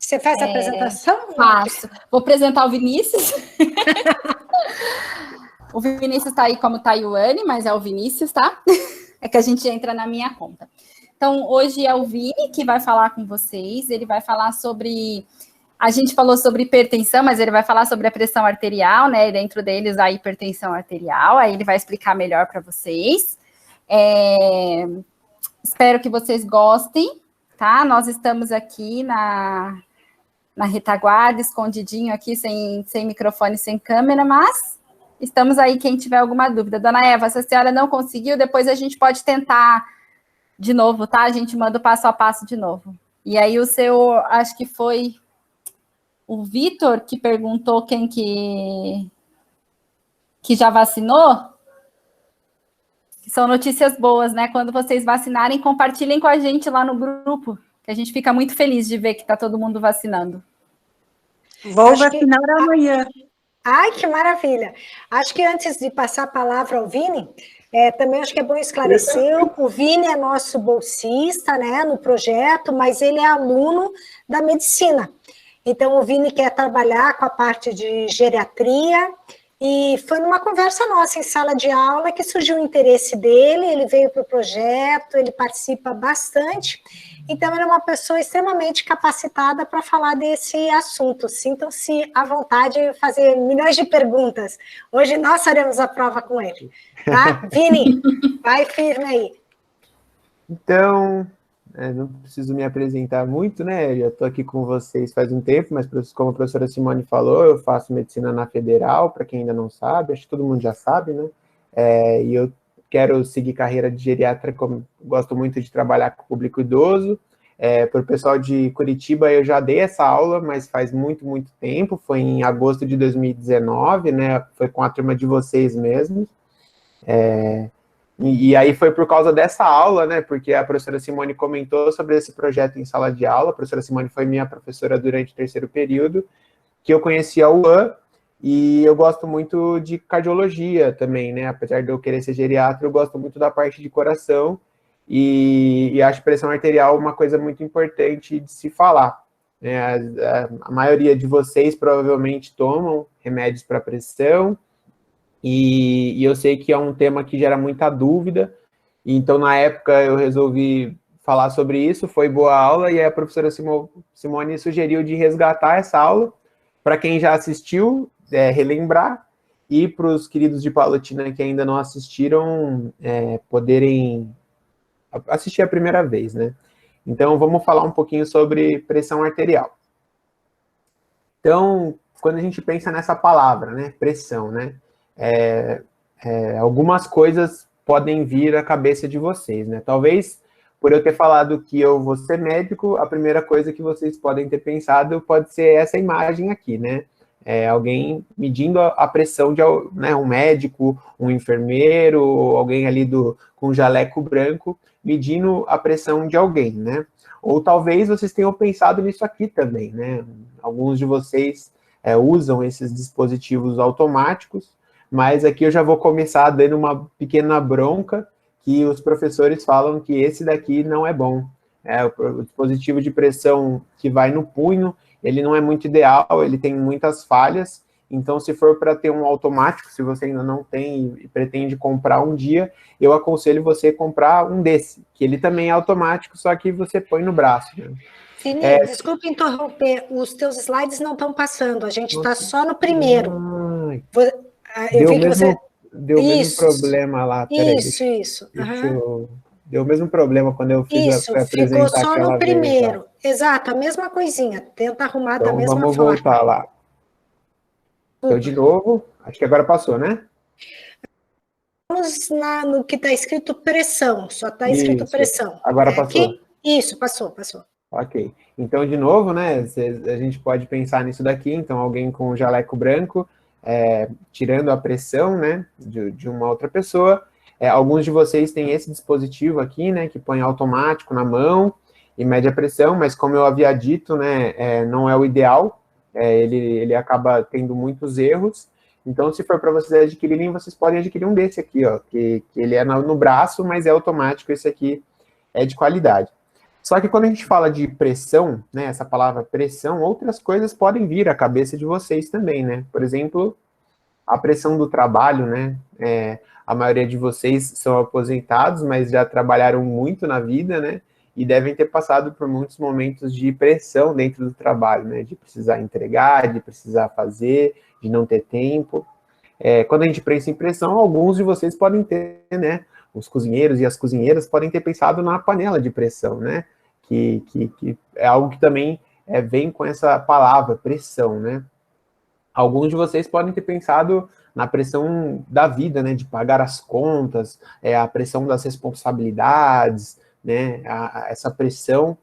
Você faz a apresentação? Faço. Vou apresentar o Vinícius. O Vinícius está aí como Taiwane, mas é o Vinícius, tá? É que a gente entra na minha conta. Então, hoje é o Vini que vai falar com vocês. Ele vai falar sobre... A gente falou sobre hipertensão, mas ele vai falar sobre a pressão arterial, né? E dentro deles, a hipertensão arterial. Aí ele vai explicar melhor para vocês. Espero que vocês gostem, tá? Nós estamos aqui na retaguarda, escondidinho aqui, sem microfone, sem câmera, mas estamos aí, quem tiver alguma dúvida. Dona Eva, se a senhora não conseguiu, depois a gente pode tentar de novo, tá? A gente manda o passo a passo de novo. E aí o seu, acho que foi o Vitor que perguntou quem que já vacinou. São notícias boas, né? Quando vocês vacinarem, compartilhem com a gente lá no grupo, que a gente fica muito feliz de ver que está todo mundo vacinando. Vou vacinar amanhã. Ai, que maravilha! Acho que antes de passar a palavra ao Vini, também acho que é bom esclarecer, o Vini é nosso bolsista, né, no projeto, mas ele é aluno da medicina. Então, o Vini quer trabalhar com a parte de geriatria, e foi numa conversa nossa em sala de aula que surgiu o interesse dele, ele veio para o projeto, ele participa bastante, então ele é uma pessoa extremamente capacitada para falar desse assunto. Sintam-se à vontade de fazer milhões de perguntas. Hoje nós faremos a prova com ele, tá? Vini, vai firme aí. Então, não preciso me apresentar muito, né? Eu já estou aqui com vocês faz um tempo, mas como a professora Simone falou, eu faço medicina na Federal, para quem ainda não sabe, acho que todo mundo já sabe, né? E eu quero seguir carreira de geriatra, como gosto muito de trabalhar com o público idoso. Para o pessoal de Curitiba, eu já dei essa aula, mas faz muito, muito tempo, foi em agosto de 2019, né? Foi com a turma de vocês mesmos. E aí foi por causa dessa aula, né, porque a professora Simone comentou sobre esse projeto em sala de aula. A professora Simone foi minha professora durante o terceiro período, que eu conheci a UAN, e eu gosto muito de cardiologia também, né, apesar de eu querer ser geriatra, eu gosto muito da parte de coração, e acho pressão arterial uma coisa muito importante de se falar, né. A maioria de vocês provavelmente tomam remédios para pressão, e eu sei que é um tema que gera muita dúvida, então na época eu resolvi falar sobre isso, foi boa aula, e aí a professora Simone sugeriu de resgatar essa aula, para quem já assistiu, relembrar, e para os queridos de Palotina que ainda não assistiram, poderem assistir a primeira vez, né? Então vamos falar um pouquinho sobre pressão arterial. Então, quando a gente pensa nessa palavra, né, pressão, né, algumas coisas podem vir à cabeça de vocês, né? Talvez, por eu ter falado que eu vou ser médico, a primeira coisa que vocês podem ter pensado pode ser essa imagem aqui, né? Alguém medindo a pressão de, né, um médico, um enfermeiro, alguém ali com jaleco branco, medindo a pressão de alguém, né? Ou talvez vocês tenham pensado nisso aqui também, né? Alguns de vocês usam esses dispositivos automáticos, mas aqui eu já vou começar dando uma pequena bronca, que os professores falam que esse daqui não é bom. O dispositivo de pressão que vai no punho, ele não é muito ideal, ele tem muitas falhas, então se for para ter um automático, se você ainda não tem e pretende comprar um dia, eu aconselho você comprar um desse, que ele também é automático, só que você põe no braço, né? Fini, desculpe interromper, os teus slides não estão passando, a gente está só no primeiro. Deu o mesmo problema lá, peraí. Isso. Deu o mesmo problema quando eu fiz a apresentar ficou só no primeiro. Vez, exato, a mesma coisinha, tenta arrumar então, da mesma vamos forma. Voltar lá. Então, de novo, acho que agora passou, né? Vamos no que está escrito pressão, só está escrito pressão. Agora passou. Aqui? Isso, passou. Ok. Então, de novo, né, a gente pode pensar nisso daqui, então alguém com um jaleco branco, tirando a pressão, né, de uma outra pessoa. Alguns de vocês têm esse dispositivo aqui, né, que põe automático na mão e mede a pressão, mas como eu havia dito, né, não é o ideal, ele acaba tendo muitos erros. Então, se for para vocês adquirirem, vocês podem adquirir um desse aqui, ó, que ele é no braço, mas é automático, esse aqui é de qualidade. Só que quando a gente fala de pressão, né, essa palavra pressão, outras coisas podem vir à cabeça de vocês também, né? Por exemplo, a pressão do trabalho, né? A maioria de vocês são aposentados, mas já trabalharam muito na vida, né? E devem ter passado por muitos momentos de pressão dentro do trabalho, né? De precisar entregar, de precisar fazer, de não ter tempo. Quando a gente pensa em pressão, alguns de vocês podem ter, né? Os cozinheiros e as cozinheiras podem ter pensado na panela de pressão, né? Que é algo que também vem com essa palavra, pressão, né? Alguns de vocês podem ter pensado na pressão da vida, né? De pagar as contas, a pressão das responsabilidades, né? Essa pressão.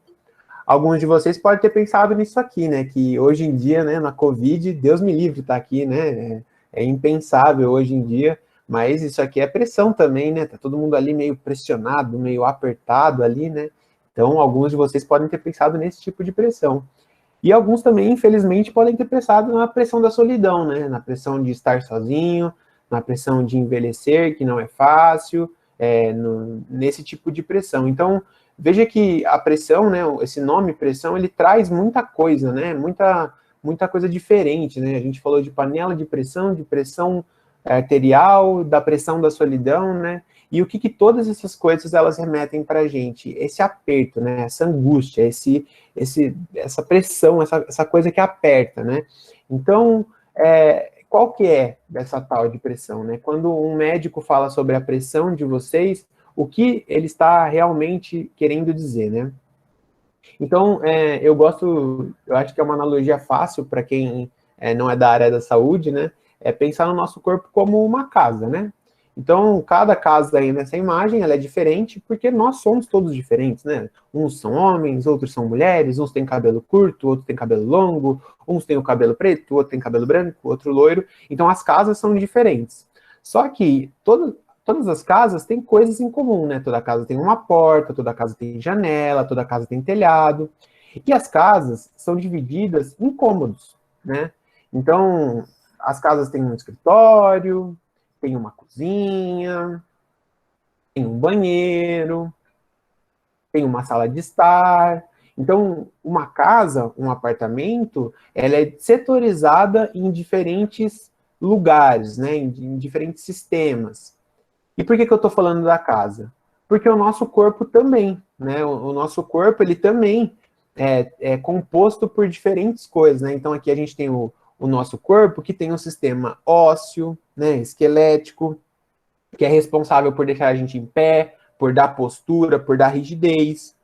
Alguns de vocês podem ter pensado nisso aqui, né? Que hoje em dia, né? Na Covid, Deus me livre, tá aqui, né? É impensável hoje em dia, mas isso aqui é pressão também, né? Tá todo mundo ali meio pressionado, meio apertado ali, né? Então, alguns de vocês podem ter pensado nesse tipo de pressão. E alguns também, infelizmente, podem ter pensado na pressão da solidão, né? Na pressão de estar sozinho, na pressão de envelhecer, que não é fácil, nesse tipo de pressão. Então, veja que a pressão, né? Esse nome pressão, ele traz muita coisa, né? Muita coisa diferente, né? A gente falou de panela de pressão arterial, da pressão da solidão, né? E o que todas essas coisas elas remetem para a gente? Esse aperto, né? Essa angústia, essa pressão, essa coisa que aperta, né? Então, qual que é dessa tal de pressão, né? Quando um médico fala sobre a pressão de vocês, o que ele está realmente querendo dizer, né? Então, eu acho que é uma analogia fácil para quem não é da área da saúde, né? É pensar no nosso corpo como uma casa, né? Então, cada casa aí nessa imagem, ela é diferente, porque nós somos todos diferentes, né? Uns são homens, outros são mulheres, uns têm cabelo curto, outros têm cabelo longo, uns têm o cabelo preto, outro tem cabelo branco, outro loiro. Então, as casas são diferentes. Só que todas as casas têm coisas em comum, né? Toda casa tem uma porta, toda casa tem janela, toda casa tem telhado. E as casas são divididas em cômodos, né? Então, as casas têm um escritório, tem uma cozinha, tem um banheiro, tem uma sala de estar. Então, uma casa, um apartamento, ela é setorizada em diferentes lugares, né? Em diferentes sistemas. E por que eu estou falando da casa? Porque o nosso corpo também, né? O nosso corpo, ele também é composto por diferentes coisas, né? Então, aqui a gente tem o nosso corpo, que tem um sistema ósseo, né, esquelético, que é responsável por deixar a gente em pé, por dar postura, por dar rigidez.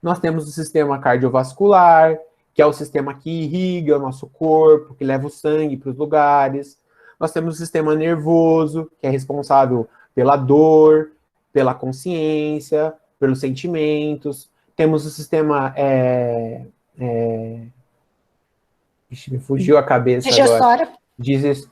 Nós temos o sistema cardiovascular, que é o sistema que irriga o nosso corpo, que leva o sangue para os lugares. Nós temos o sistema nervoso, que é responsável pela dor, pela consciência, pelos sentimentos. Temos o sistema me fugiu a cabeça agora.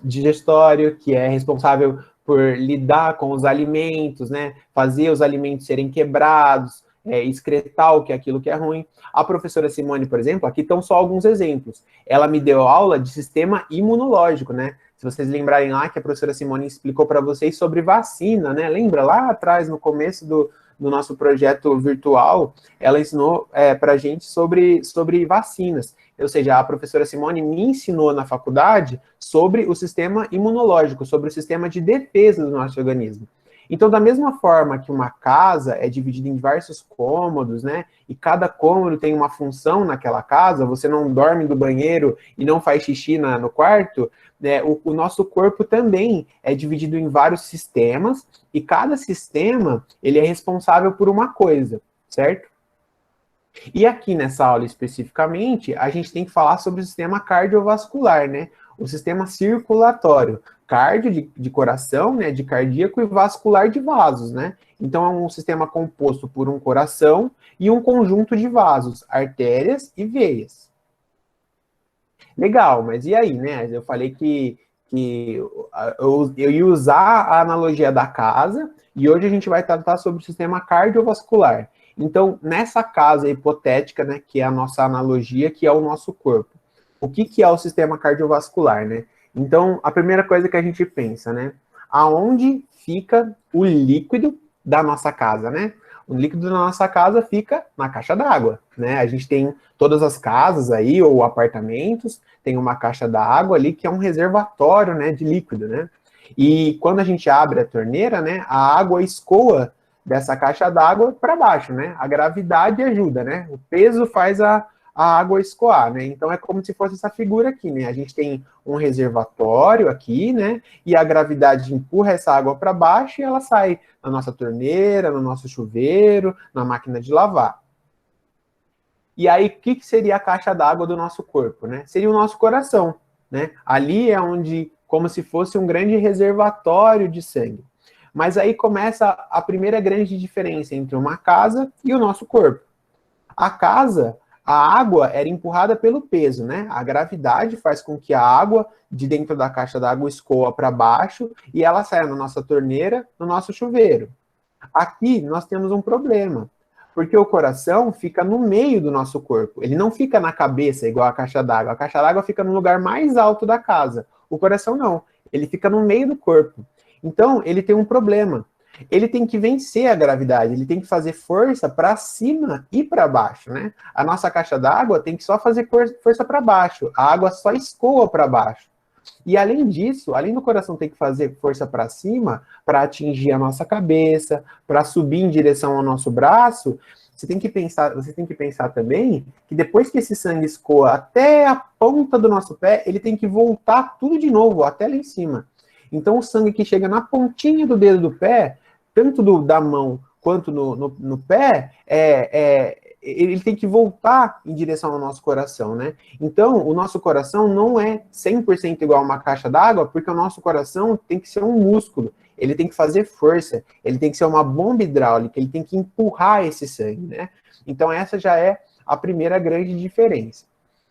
Digestório, que é responsável por lidar com os alimentos, né? Fazer os alimentos serem quebrados, excretar o que é aquilo que é ruim. A professora Simone, por exemplo, aqui estão só alguns exemplos. Ela me deu aula de sistema imunológico, né? Se vocês lembrarem lá que a professora Simone explicou para vocês sobre vacina, né? Lembra lá atrás, no começo do nosso projeto virtual, ela ensinou para a gente sobre vacinas. Ou seja, a professora Simone me ensinou na faculdade sobre o sistema imunológico, sobre o sistema de defesa do nosso organismo. Então, da mesma forma que uma casa é dividida em diversos cômodos, né? E cada cômodo tem uma função naquela casa, você não dorme do banheiro e não faz xixi no quarto, né? O nosso corpo também é dividido em vários sistemas, e cada sistema, ele é responsável por uma coisa, certo? E aqui nessa aula especificamente, a gente tem que falar sobre o sistema cardiovascular, né? O sistema circulatório, cardio de coração, né, de cardíaco, e vascular de vasos, né? Então é um sistema composto por um coração e um conjunto de vasos, artérias e veias. Legal, mas e aí, né? Eu falei que eu ia usar a analogia da casa, e hoje a gente vai tratar sobre o sistema cardiovascular. Então, nessa casa hipotética, né, que é a nossa analogia, que é o nosso corpo. O que é o sistema cardiovascular, né? Então, a primeira coisa que a gente pensa, né? Aonde fica o líquido da nossa casa, né? O líquido da nossa casa fica na caixa d'água, né? A gente tem todas as casas aí, ou apartamentos, tem uma caixa d'água ali que é um reservatório, né, de líquido, né? E quando a gente abre a torneira, né, a água escoa dessa caixa d'água para baixo, né? A gravidade ajuda, né? O peso faz a água escoar, né? Então é como se fosse essa figura aqui, né? A gente tem um reservatório aqui, né? E a gravidade empurra essa água para baixo e ela sai na nossa torneira, no nosso chuveiro, na máquina de lavar. E aí, o que seria a caixa d'água do nosso corpo, né? Seria o nosso coração, né? Ali é onde, como se fosse um grande reservatório de sangue. Mas aí começa a primeira grande diferença entre uma casa e o nosso corpo. A casa, a água era empurrada pelo peso, né? A gravidade faz com que a água de dentro da caixa d'água escoa para baixo e ela saia na nossa torneira, no nosso chuveiro. Aqui nós temos um problema, porque o coração fica no meio do nosso corpo. Ele não fica na cabeça igual a caixa d'água. A caixa d'água fica no lugar mais alto da casa. O coração não. Ele fica no meio do corpo. Então, ele tem um problema. Ele tem que vencer a gravidade, ele tem que fazer força para cima e para baixo, né? A nossa caixa d'água tem que só fazer força para baixo, a água só escoa para baixo. E além disso, além do coração ter que fazer força para cima, para atingir a nossa cabeça, para subir em direção ao nosso braço, você tem que pensar também que depois que esse sangue escoa até a ponta do nosso pé, ele tem que voltar tudo de novo, até lá em cima. Então, o sangue que chega na pontinha do dedo do pé, tanto da mão quanto no pé, ele tem que voltar em direção ao nosso coração, né? Então, o nosso coração não é 100% igual a uma caixa d'água, porque o nosso coração tem que ser um músculo, ele tem que fazer força, ele tem que ser uma bomba hidráulica, ele tem que empurrar esse sangue, né? Então, essa já é a primeira grande diferença.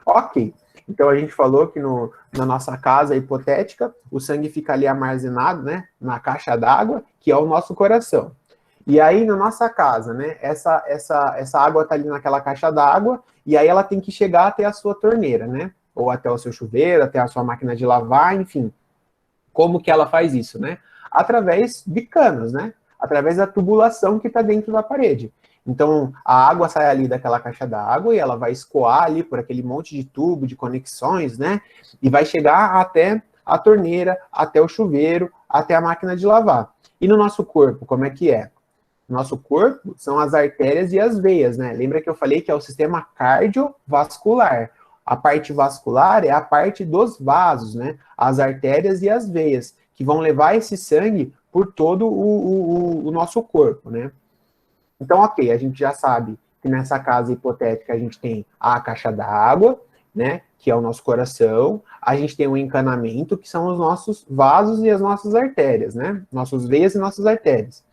Ok. Então, a gente falou que na nossa casa hipotética, o sangue fica ali armazenado, né, na caixa d'água, que é o nosso coração. E aí, na nossa casa, né, essa água está ali naquela caixa d'água, e aí ela tem que chegar até a sua torneira, né, ou até o seu chuveiro, até a sua máquina de lavar, enfim. Como que ela faz isso, né? Através de canos, né? Através da tubulação que está dentro da parede. Então, a água sai ali daquela caixa d'água e ela vai escoar ali por aquele monte de tubo, de conexões, né? E vai chegar até a torneira, até o chuveiro, até a máquina de lavar. E no nosso corpo, como é que é? Nosso corpo são as artérias e as veias, né? Lembra que eu falei que é o sistema cardiovascular. A parte vascular é a parte dos vasos, né? As artérias e as veias, que vão levar esse sangue por todo o nosso corpo, né? Então, ok, a gente já sabe que nessa casa hipotética a gente tem a caixa d'água, né, que é o nosso coração, a gente tem o encanamento, que são os nossos vasos e as nossas artérias, né, nossas veias e nossas artérias.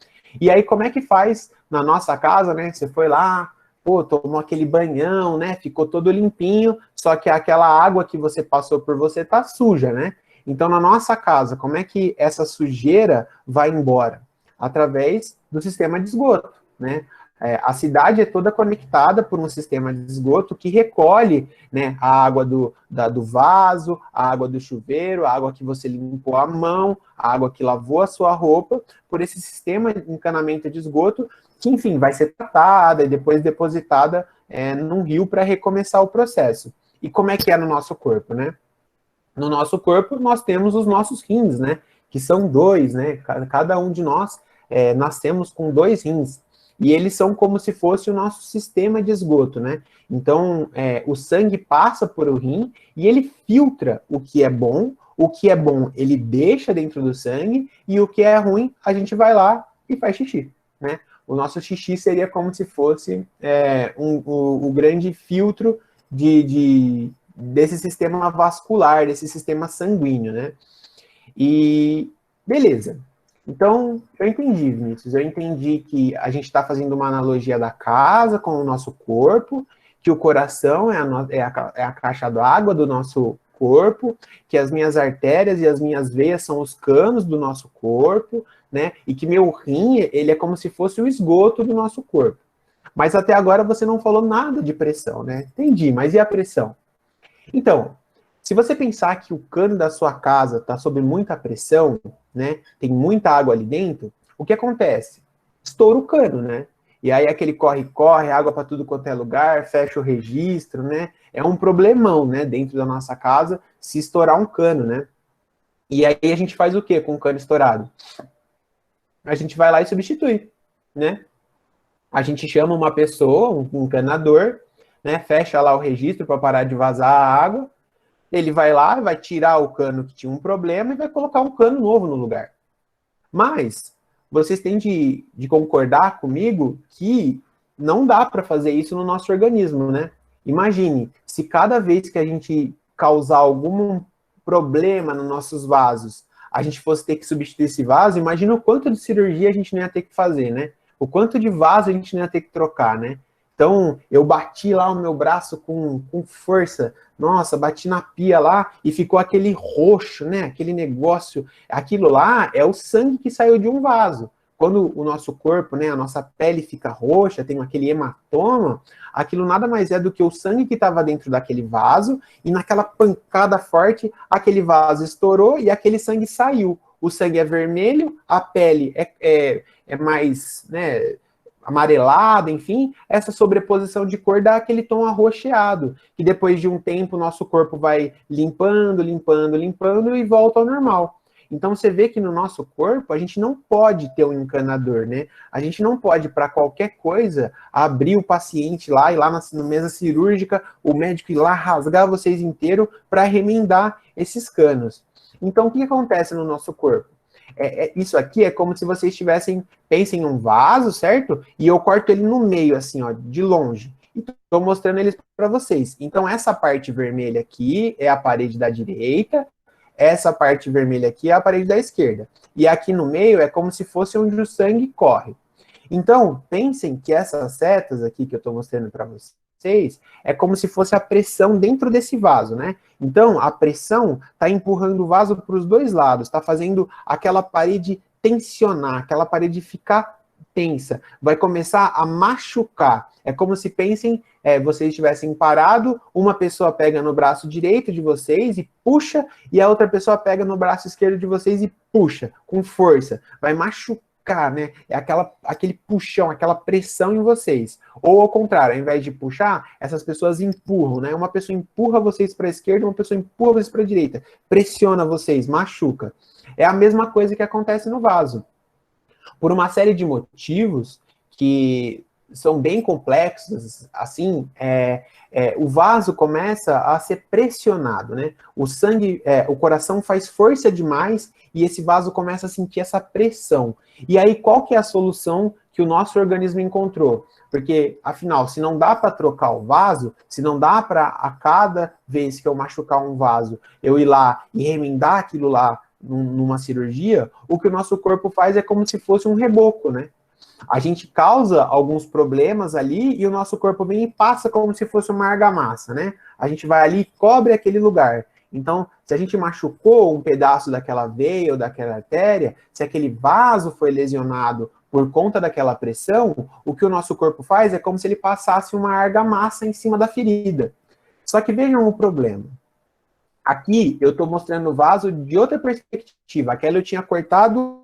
E aí, como é que faz na nossa casa, né, você foi lá, pô, tomou aquele banhão, né, ficou todo limpinho, só que aquela água que você passou por você tá suja, né? Então, na nossa casa, como é que essa sujeira vai embora? Através do sistema de esgoto, né? A cidade é toda conectada por um sistema de esgoto que recolhe, né, a água do vaso, a água do chuveiro, a água que você limpou a mão, a água que lavou a sua roupa, por esse sistema de encanamento de esgoto, que, enfim, vai ser tratada e depois depositada num rio para recomeçar o processo. E como é que é no nosso corpo, né? No nosso corpo, nós temos os nossos rins, né? Que são 2, né? Cada um de nós nascemos com 2 rins. E eles são como se fosse o nosso sistema de esgoto, né? Então, o sangue passa por o rim e ele filtra o que é bom ele deixa dentro do sangue, e o que é ruim, a gente vai lá e faz xixi, né? O nosso xixi seria como se fosse o grande filtro desse sistema vascular, desse sistema sanguíneo, né? E beleza. Então, eu entendi, Vinícius, eu entendi que a gente está fazendo uma analogia da casa com o nosso corpo, que o coração é a caixa d'água do nosso corpo, que as minhas artérias e as minhas veias são os canos do nosso corpo, né? E que meu rim, ele é como se fosse o esgoto do nosso corpo. Mas até agora você não falou nada de pressão, né? Entendi, mas e a pressão? Então, se você pensar que o cano da sua casa está sob muita pressão, né, tem muita água ali dentro, o que acontece? Estoura o cano, né? E aí aquele corre-corre, água para tudo quanto é lugar, fecha o registro, né? É um problemão, né, dentro da nossa casa, se estourar um cano, né? E aí a gente faz o quê com o cano estourado? A gente vai lá e substitui, né? A gente chama uma pessoa, um encanador, né? Fecha lá o registro para parar de vazar a água. Ele vai lá, vai tirar o cano que tinha um problema e vai colocar um cano novo no lugar. Mas vocês têm de concordar comigo que não dá para fazer isso no nosso organismo, né? Imagine, se cada vez que a gente causar algum problema nos nossos vasos, a gente fosse ter que substituir esse vaso, imagina o quanto de cirurgia a gente não ia ter que fazer, né? O quanto de vaso a gente não ia ter que trocar, né? Então, eu bati lá o meu braço com força, nossa, bati na pia lá e ficou aquele roxo, né? Aquele negócio, aquilo lá é o sangue que saiu de um vaso. Quando o nosso corpo, né, a nossa pele fica roxa, tem aquele hematoma, aquilo nada mais é do que o sangue que estava dentro daquele vaso e naquela pancada forte, aquele vaso estourou e aquele sangue saiu. O sangue é vermelho, a pele é mais, né, amarelada, enfim, essa sobreposição de cor dá aquele tom arroxeado, que depois de um tempo o nosso corpo vai limpando, limpando, limpando e volta ao normal. Então você vê que no nosso corpo a gente não pode ter um encanador, né? A gente não pode, para qualquer coisa, abrir o paciente lá, ir lá na mesa cirúrgica, o médico ir lá rasgar vocês inteiro para remendar esses canos. Então o que acontece no nosso corpo? Isso aqui é como se vocês tivessem, pensem num vaso, certo? E eu corto ele no meio, assim, ó, de longe. Estou mostrando eles para vocês. Então, essa parte vermelha aqui é a parede da direita, essa parte vermelha aqui é a parede da esquerda. E aqui no meio é como se fosse onde o sangue corre. Então, pensem que essas setas aqui que eu estou mostrando para vocês, é como se fosse a pressão dentro desse vaso, né? Então, a pressão está empurrando o vaso para os dois lados, está fazendo aquela parede tensionar, aquela parede ficar tensa, vai começar a machucar. É como se pensem, vocês estivessem parado, uma pessoa pega no braço direito de vocês e puxa, e a outra pessoa pega no braço esquerdo de vocês e puxa, com força. Vai machucar, né? É aquele puxão, aquela pressão em vocês. Ou ao contrário, ao invés de puxar, essas pessoas empurram, né? Uma pessoa empurra vocês para a esquerda, uma pessoa empurra vocês para a direita. Pressiona vocês, machuca. É a mesma coisa que acontece no vaso. Por uma série de motivos que são bem complexos, assim, o vaso começa a ser pressionado, né? O sangue, o coração faz força demais e esse vaso começa a sentir essa pressão. E aí, qual que é a solução que o nosso organismo encontrou? Porque, afinal, se não dá para trocar o vaso, se não dá para, a cada vez que eu machucar um vaso, eu ir lá e remendar aquilo lá numa cirurgia, o que o nosso corpo faz é como se fosse um reboco, né? A gente causa alguns problemas ali e o nosso corpo vem e passa como se fosse uma argamassa, né? A gente vai ali e cobre aquele lugar. Então, se a gente machucou um pedaço daquela veia ou daquela artéria, se aquele vaso foi lesionado por conta daquela pressão, o que o nosso corpo faz é como se ele passasse uma argamassa em cima da ferida. Só que vejam o problema. Aqui eu estou mostrando o vaso de outra perspectiva. Aquela eu tinha cortado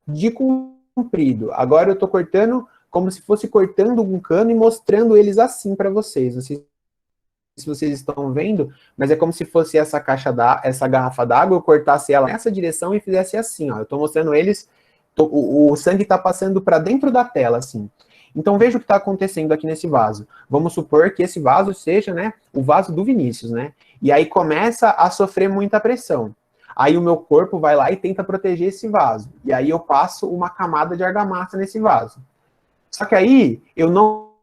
de comprido. Agora eu estou cortando como se fosse cortando um cano e mostrando eles assim para vocês. Não sei se vocês estão vendo, mas é como se fosse essa essa garrafa d'água, eu cortasse ela nessa direção e fizesse assim, ó. Eu estou mostrando eles, o sangue está passando para dentro da tela, assim. Então veja o que está acontecendo aqui nesse vaso. Vamos supor que esse vaso seja, né, o vaso do Vinícius, né? E aí começa a sofrer muita pressão. Aí o meu corpo vai lá e tenta proteger esse vaso. E aí eu passo uma camada de argamassa nesse vaso. Só que aí eu não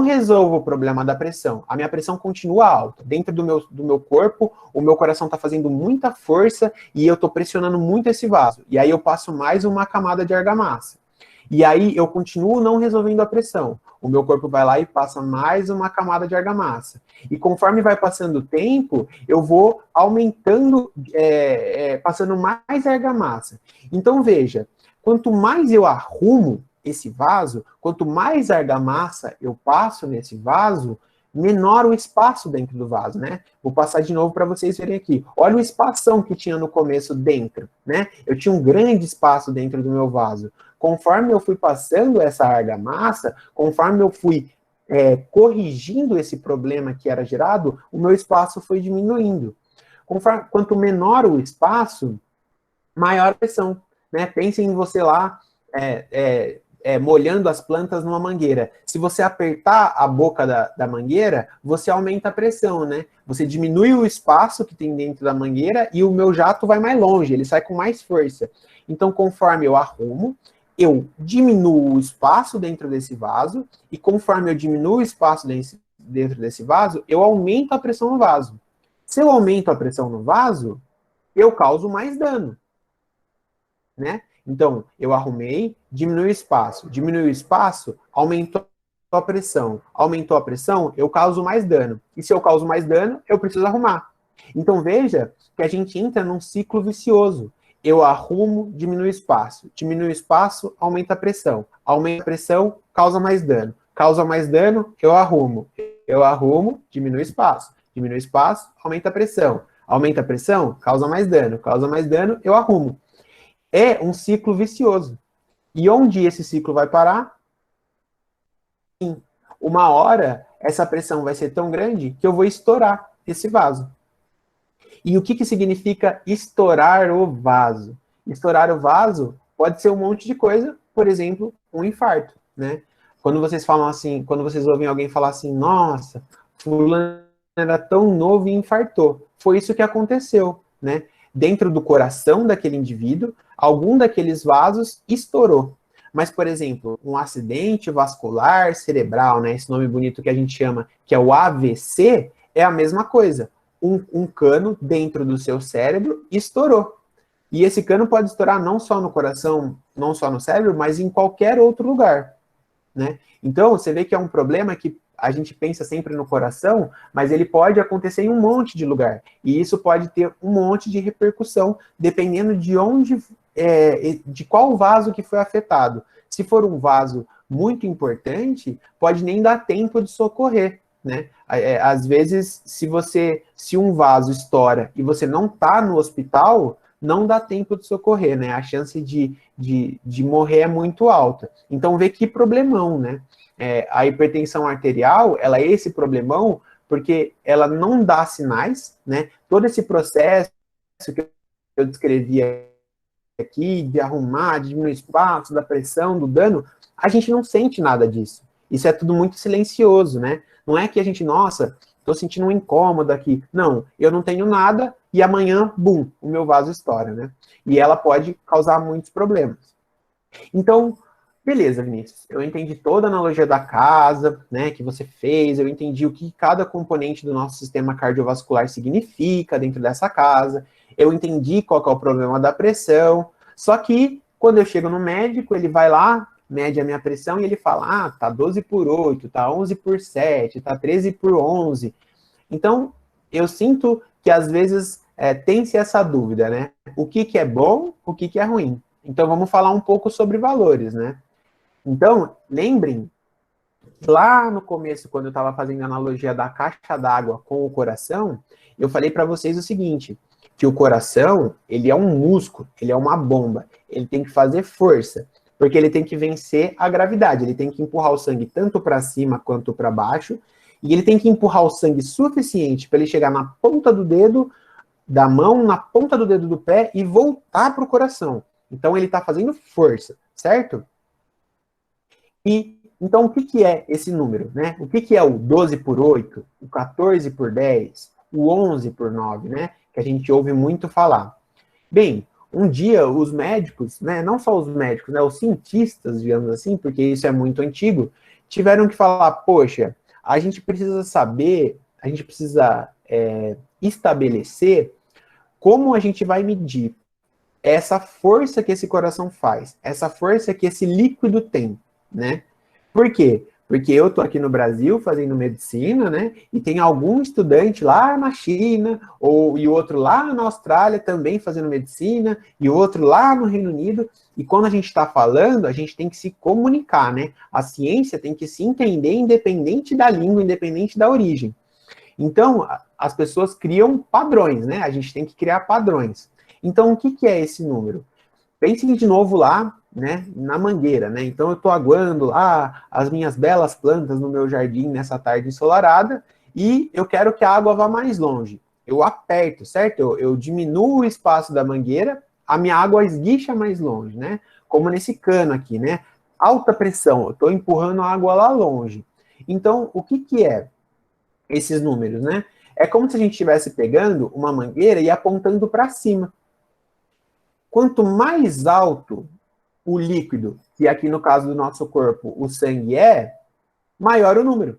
resolvo o problema da pressão. A minha pressão continua alta. Dentro do meu corpo, o meu coração está fazendo muita força e eu estou pressionando muito esse vaso. E aí eu passo mais uma camada de argamassa. E aí eu continuo não resolvendo a pressão. O meu corpo vai lá e passa mais uma camada de argamassa. E conforme vai passando o tempo, eu vou aumentando, passando mais argamassa. Então veja, quanto mais eu arrumo esse vaso, quanto mais argamassa eu passo nesse vaso, menor o espaço dentro do vaso, né? Vou passar de novo para vocês verem aqui. Olha o espação que tinha no começo dentro, né? Eu tinha um grande espaço dentro do meu vaso. conforme eu fui passando essa argamassa, conforme eu fui corrigindo esse problema que era gerado, o meu espaço foi diminuindo. Quanto menor o espaço, maior a pressão, né? Pensem em você lá molhando as plantas numa mangueira. Se você apertar a boca da mangueira, você aumenta a pressão, né? Você diminui o espaço que tem dentro da mangueira e o meu jato vai mais longe, ele sai com mais força. Então, conforme eu arrumo, eu diminuo o espaço dentro desse vaso, e conforme eu diminuo o espaço dentro desse vaso, eu aumento a pressão no vaso. Se eu aumento a pressão no vaso, eu causo mais dano, né? Então, eu arrumei, diminui o espaço, aumentou a pressão. Aumentou a pressão, eu causo mais dano. E se eu causo mais dano, eu preciso arrumar. Então, veja que a gente entra num ciclo vicioso. Eu arrumo, diminui o espaço, aumenta a pressão. Aumenta a pressão, causa mais dano. Causa mais dano, eu arrumo. Eu arrumo, diminui o espaço, aumenta a pressão. Aumenta a pressão, causa mais dano, eu arrumo. É um ciclo vicioso. E onde esse ciclo vai parar? Uma hora, essa pressão vai ser tão grande que eu vou estourar esse vaso. E o que significa estourar o vaso? Estourar o vaso pode ser um monte de coisa, por exemplo, um infarto, né? Quando vocês falam assim, quando vocês ouvem alguém falar assim, nossa, fulano era tão novo e infartou. Foi isso que aconteceu, né? Dentro do coração daquele indivíduo, algum daqueles vasos estourou. Mas, por exemplo, um acidente vascular cerebral, né? Esse nome bonito que a gente chama, que é o AVC, é a mesma coisa. Um cano dentro do seu cérebro estourou. E esse cano pode estourar não só no coração, não só no cérebro, mas em qualquer outro lugar, né? Então, você vê que é um problema que a gente pensa sempre no coração, mas ele pode acontecer em um monte de lugar. E isso pode ter um monte de repercussão, dependendo de onde, de qual vaso que foi afetado. Se for um vaso muito importante, pode nem dar tempo de socorrer, né? Às vezes, se um vaso estoura e você não está no hospital, não dá tempo de socorrer, né? A chance de morrer é muito alta. Então, vê que problemão, né? A hipertensão arterial, ela é esse problemão porque ela não dá sinais, né? Todo esse processo que eu descrevi aqui, de arrumar, de diminuir o espaço, da pressão, do dano, a gente não sente nada disso. Isso é tudo muito silencioso, né? Não é que a gente, nossa, estou sentindo um incômodo aqui. Não, eu não tenho nada e amanhã, bum, o meu vaso estoura, né? E ela pode causar muitos problemas. Então, beleza, Vinícius, eu entendi toda a analogia da casa, né, que você fez, eu entendi o que cada componente do nosso sistema cardiovascular significa dentro dessa casa, eu entendi qual que é o problema da pressão, só que quando eu chego no médico, ele vai lá, mede a minha pressão e ele fala, tá 12/8, tá 11/7, tá 13/11. Então, eu sinto que às vezes tem-se essa dúvida, né? O que é bom, o que é ruim. Então, vamos falar um pouco sobre valores, né? Então, lembrem, lá no começo, quando eu estava fazendo a analogia da caixa d'água com o coração, eu falei para vocês o seguinte, que o coração, ele é um músculo, ele é uma bomba, ele tem que fazer força, porque ele tem que vencer a gravidade, ele tem que empurrar o sangue tanto para cima quanto para baixo, e ele tem que empurrar o sangue suficiente para ele chegar na ponta do dedo da mão, na ponta do dedo do pé e voltar para o coração. Então, ele está fazendo força, certo? E, então, o que é esse número, né? O que é o 12/8, o 14/10, o 11/9, né? Que a gente ouve muito falar. Bem, um dia os médicos, né? Não só os médicos, né? Os cientistas, digamos assim, porque isso é muito antigo, tiveram que falar, poxa, a gente precisa saber, a gente precisa estabelecer como a gente vai medir essa força que esse coração faz, essa força que esse líquido tem, né? Por quê? Porque eu tô aqui no Brasil fazendo medicina, né? E tem algum estudante lá na China, e outro lá na Austrália também fazendo medicina, e outro lá no Reino Unido. E quando a gente está falando, a gente tem que se comunicar, né? A ciência tem que se entender independente da língua, independente da origem. Então, as pessoas criam padrões, né? A gente tem que criar padrões. Então, o que é esse número? pense de novo lá, né, na mangueira, né? Então eu estou aguando lá as minhas belas plantas no meu jardim nessa tarde ensolarada e eu quero que a água vá mais longe. Eu aperto, certo? Eu diminuo o espaço da mangueira, a minha água esguicha mais longe, né? Como nesse cano aqui, né? Alta pressão, eu estou empurrando a água lá longe. Então, o que que é esses números, né? É como se a gente estivesse pegando uma mangueira e apontando para cima. Quanto mais alto o líquido, que aqui no caso do nosso corpo o sangue é, maior o número.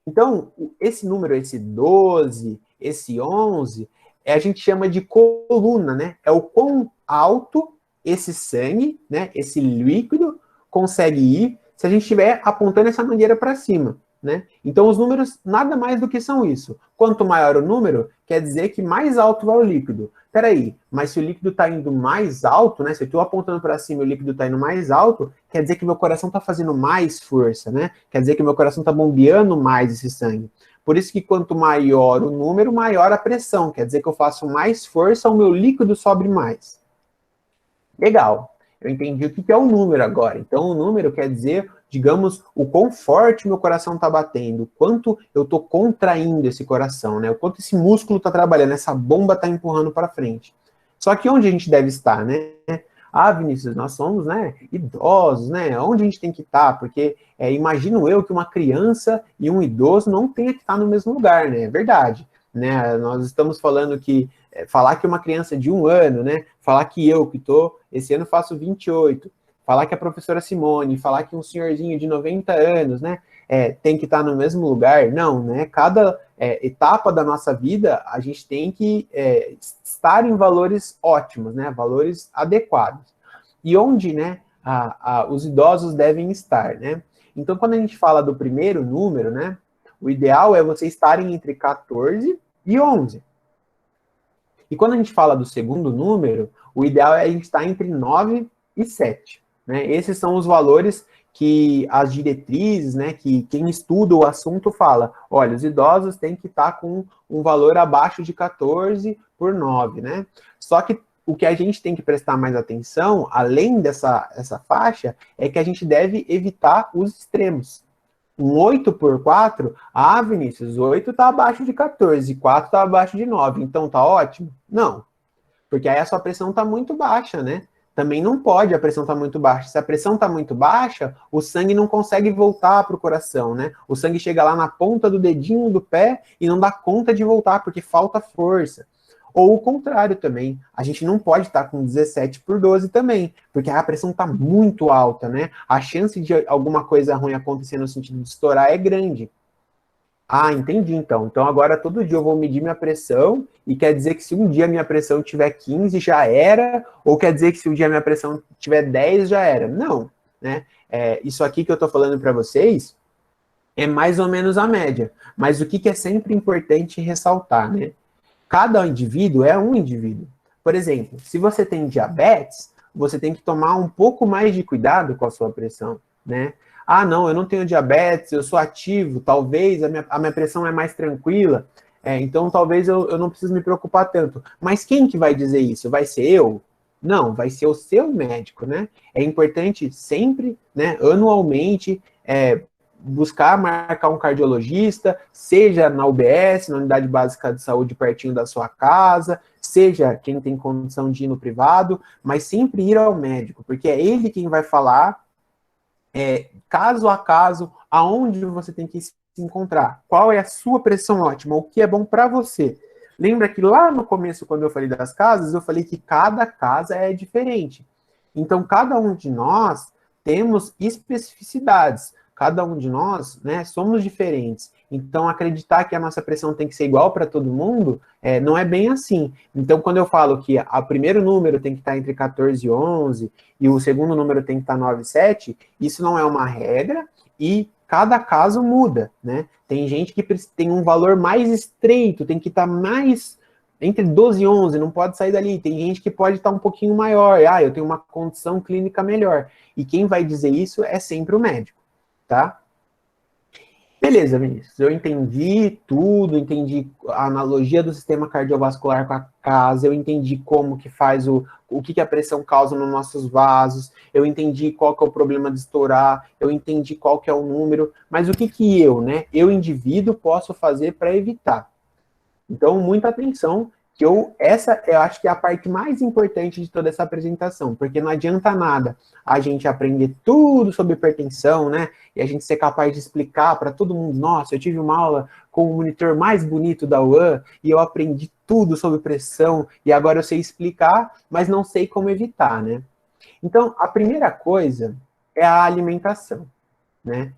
Então, esse número, esse 12, esse 11, a gente chama de coluna, né? É o quão alto esse sangue, né? Esse líquido consegue ir se a gente estiver apontando essa mangueira para cima, né? Então, os números nada mais do que são isso. Quanto maior o número, quer dizer que mais alto vai o líquido. Peraí, mas se o líquido está indo mais alto, né? Se eu estou apontando para cima e o líquido está indo mais alto, quer dizer que meu coração está fazendo mais força, né? Quer dizer que meu coração está bombeando mais esse sangue. Por isso que quanto maior o número, maior a pressão. Quer dizer que eu faço mais força, o meu líquido sobe mais. Legal. Eu entendi o que é o número agora. Então, o número quer dizer, digamos, o quão forte meu coração está batendo, o quanto eu estou contraindo esse coração, né? O quanto esse músculo está trabalhando, essa bomba está empurrando para frente. Só que onde a gente deve estar, né? Ah, Vinícius, nós somos, né, idosos, né? Onde a gente tem que estar? Porque imagino eu que uma criança e um idoso não tenha que estar no mesmo lugar, né? É verdade. Né? Nós estamos falando que falar que uma criança de 1 ano, né? Falar que eu, que esse ano faço 28, falar que a professora Simone, falar que um senhorzinho de 90 anos, né? Tem que estar no mesmo lugar. Não, né? Cada etapa da nossa vida, a gente tem que estar em valores ótimos, né? Valores adequados. E onde, né? Os idosos devem estar, né? Então, quando a gente fala do primeiro número, né? O ideal é vocês estarem entre 14 e 11. E quando a gente fala do segundo número, o ideal é a gente estar entre 9 e 7. Né? Esses são os valores que as diretrizes, né, que quem estuda o assunto fala, olha, os idosos têm que estar com um valor abaixo de 14 por 9, né? Só que o que a gente tem que prestar mais atenção, além essa faixa, é que a gente deve evitar os extremos. Um 8 por 4, Vinícius, 8 está abaixo de 14, 4 está abaixo de 9, então tá ótimo? Não, porque aí a sua pressão está muito baixa, né? Também não pode, a pressão está muito baixa. Se a pressão está muito baixa, o sangue não consegue voltar para o coração, né? O sangue chega lá na ponta do dedinho do pé e não dá conta de voltar, porque falta força. Ou o contrário também, a gente não pode estar com 17 por 12 também, porque a pressão está muito alta, né? A chance de alguma coisa ruim acontecer no sentido de estourar é grande. Ah, entendi então. Então agora todo dia eu vou medir minha pressão e quer dizer que se um dia minha pressão tiver 15 já era, ou quer dizer que se um dia minha pressão tiver 10 já era. Não, né? Isso aqui que eu tô falando para vocês é mais ou menos a média. Mas o que é sempre importante ressaltar, né? Cada indivíduo é um indivíduo. Por exemplo, se você tem diabetes, você tem que tomar um pouco mais de cuidado com a sua pressão, né? Ah, não, eu não tenho diabetes, eu sou ativo, talvez a minha pressão é mais tranquila, então talvez eu não preciso me preocupar tanto. Mas quem que vai dizer isso? Vai ser eu? Não, vai ser o seu médico, né? É importante sempre, né, anualmente, buscar marcar um cardiologista, seja na UBS, na Unidade Básica de Saúde, pertinho da sua casa, seja quem tem condição de ir no privado, mas sempre ir ao médico, porque é ele quem vai falar, caso a caso, aonde você tem que se encontrar, qual é a sua pressão ótima, o que é bom para você. Lembra que lá no começo, quando eu falei das casas, eu falei que cada casa é diferente. Então, cada um de nós temos especificidades. Cada um de nós, né, somos diferentes. Então, acreditar que a nossa pressão tem que ser igual para todo mundo, não é bem assim. Então, quando eu falo que o primeiro número tem que estar entre 14 e 11, e o segundo número tem que estar 9 e 7, isso não é uma regra, e cada caso muda, né? Tem gente que tem um valor mais estreito, tem que estar mais entre 12 e 11, não pode sair dali. Tem gente que pode estar um pouquinho maior. Eu tenho uma condição clínica melhor. E quem vai dizer isso é sempre o médico. Tá? Beleza, Vinícius, eu entendi tudo, entendi a analogia do sistema cardiovascular com a casa, eu entendi como que faz o que a pressão causa nos nossos vasos, eu entendi qual que é o problema de estourar, eu entendi qual que é o número, mas o que que eu, né, eu indivíduo, posso fazer para evitar? Então, muita atenção, que essa eu acho que é a parte mais importante de toda essa apresentação, porque não adianta nada a gente aprender tudo sobre hipertensão, né? E a gente ser capaz de explicar para todo mundo, nossa, eu tive uma aula com o monitor mais bonito da UAN e eu aprendi tudo sobre pressão e agora eu sei explicar, mas não sei como evitar, né? Então, a primeira coisa é a alimentação, né?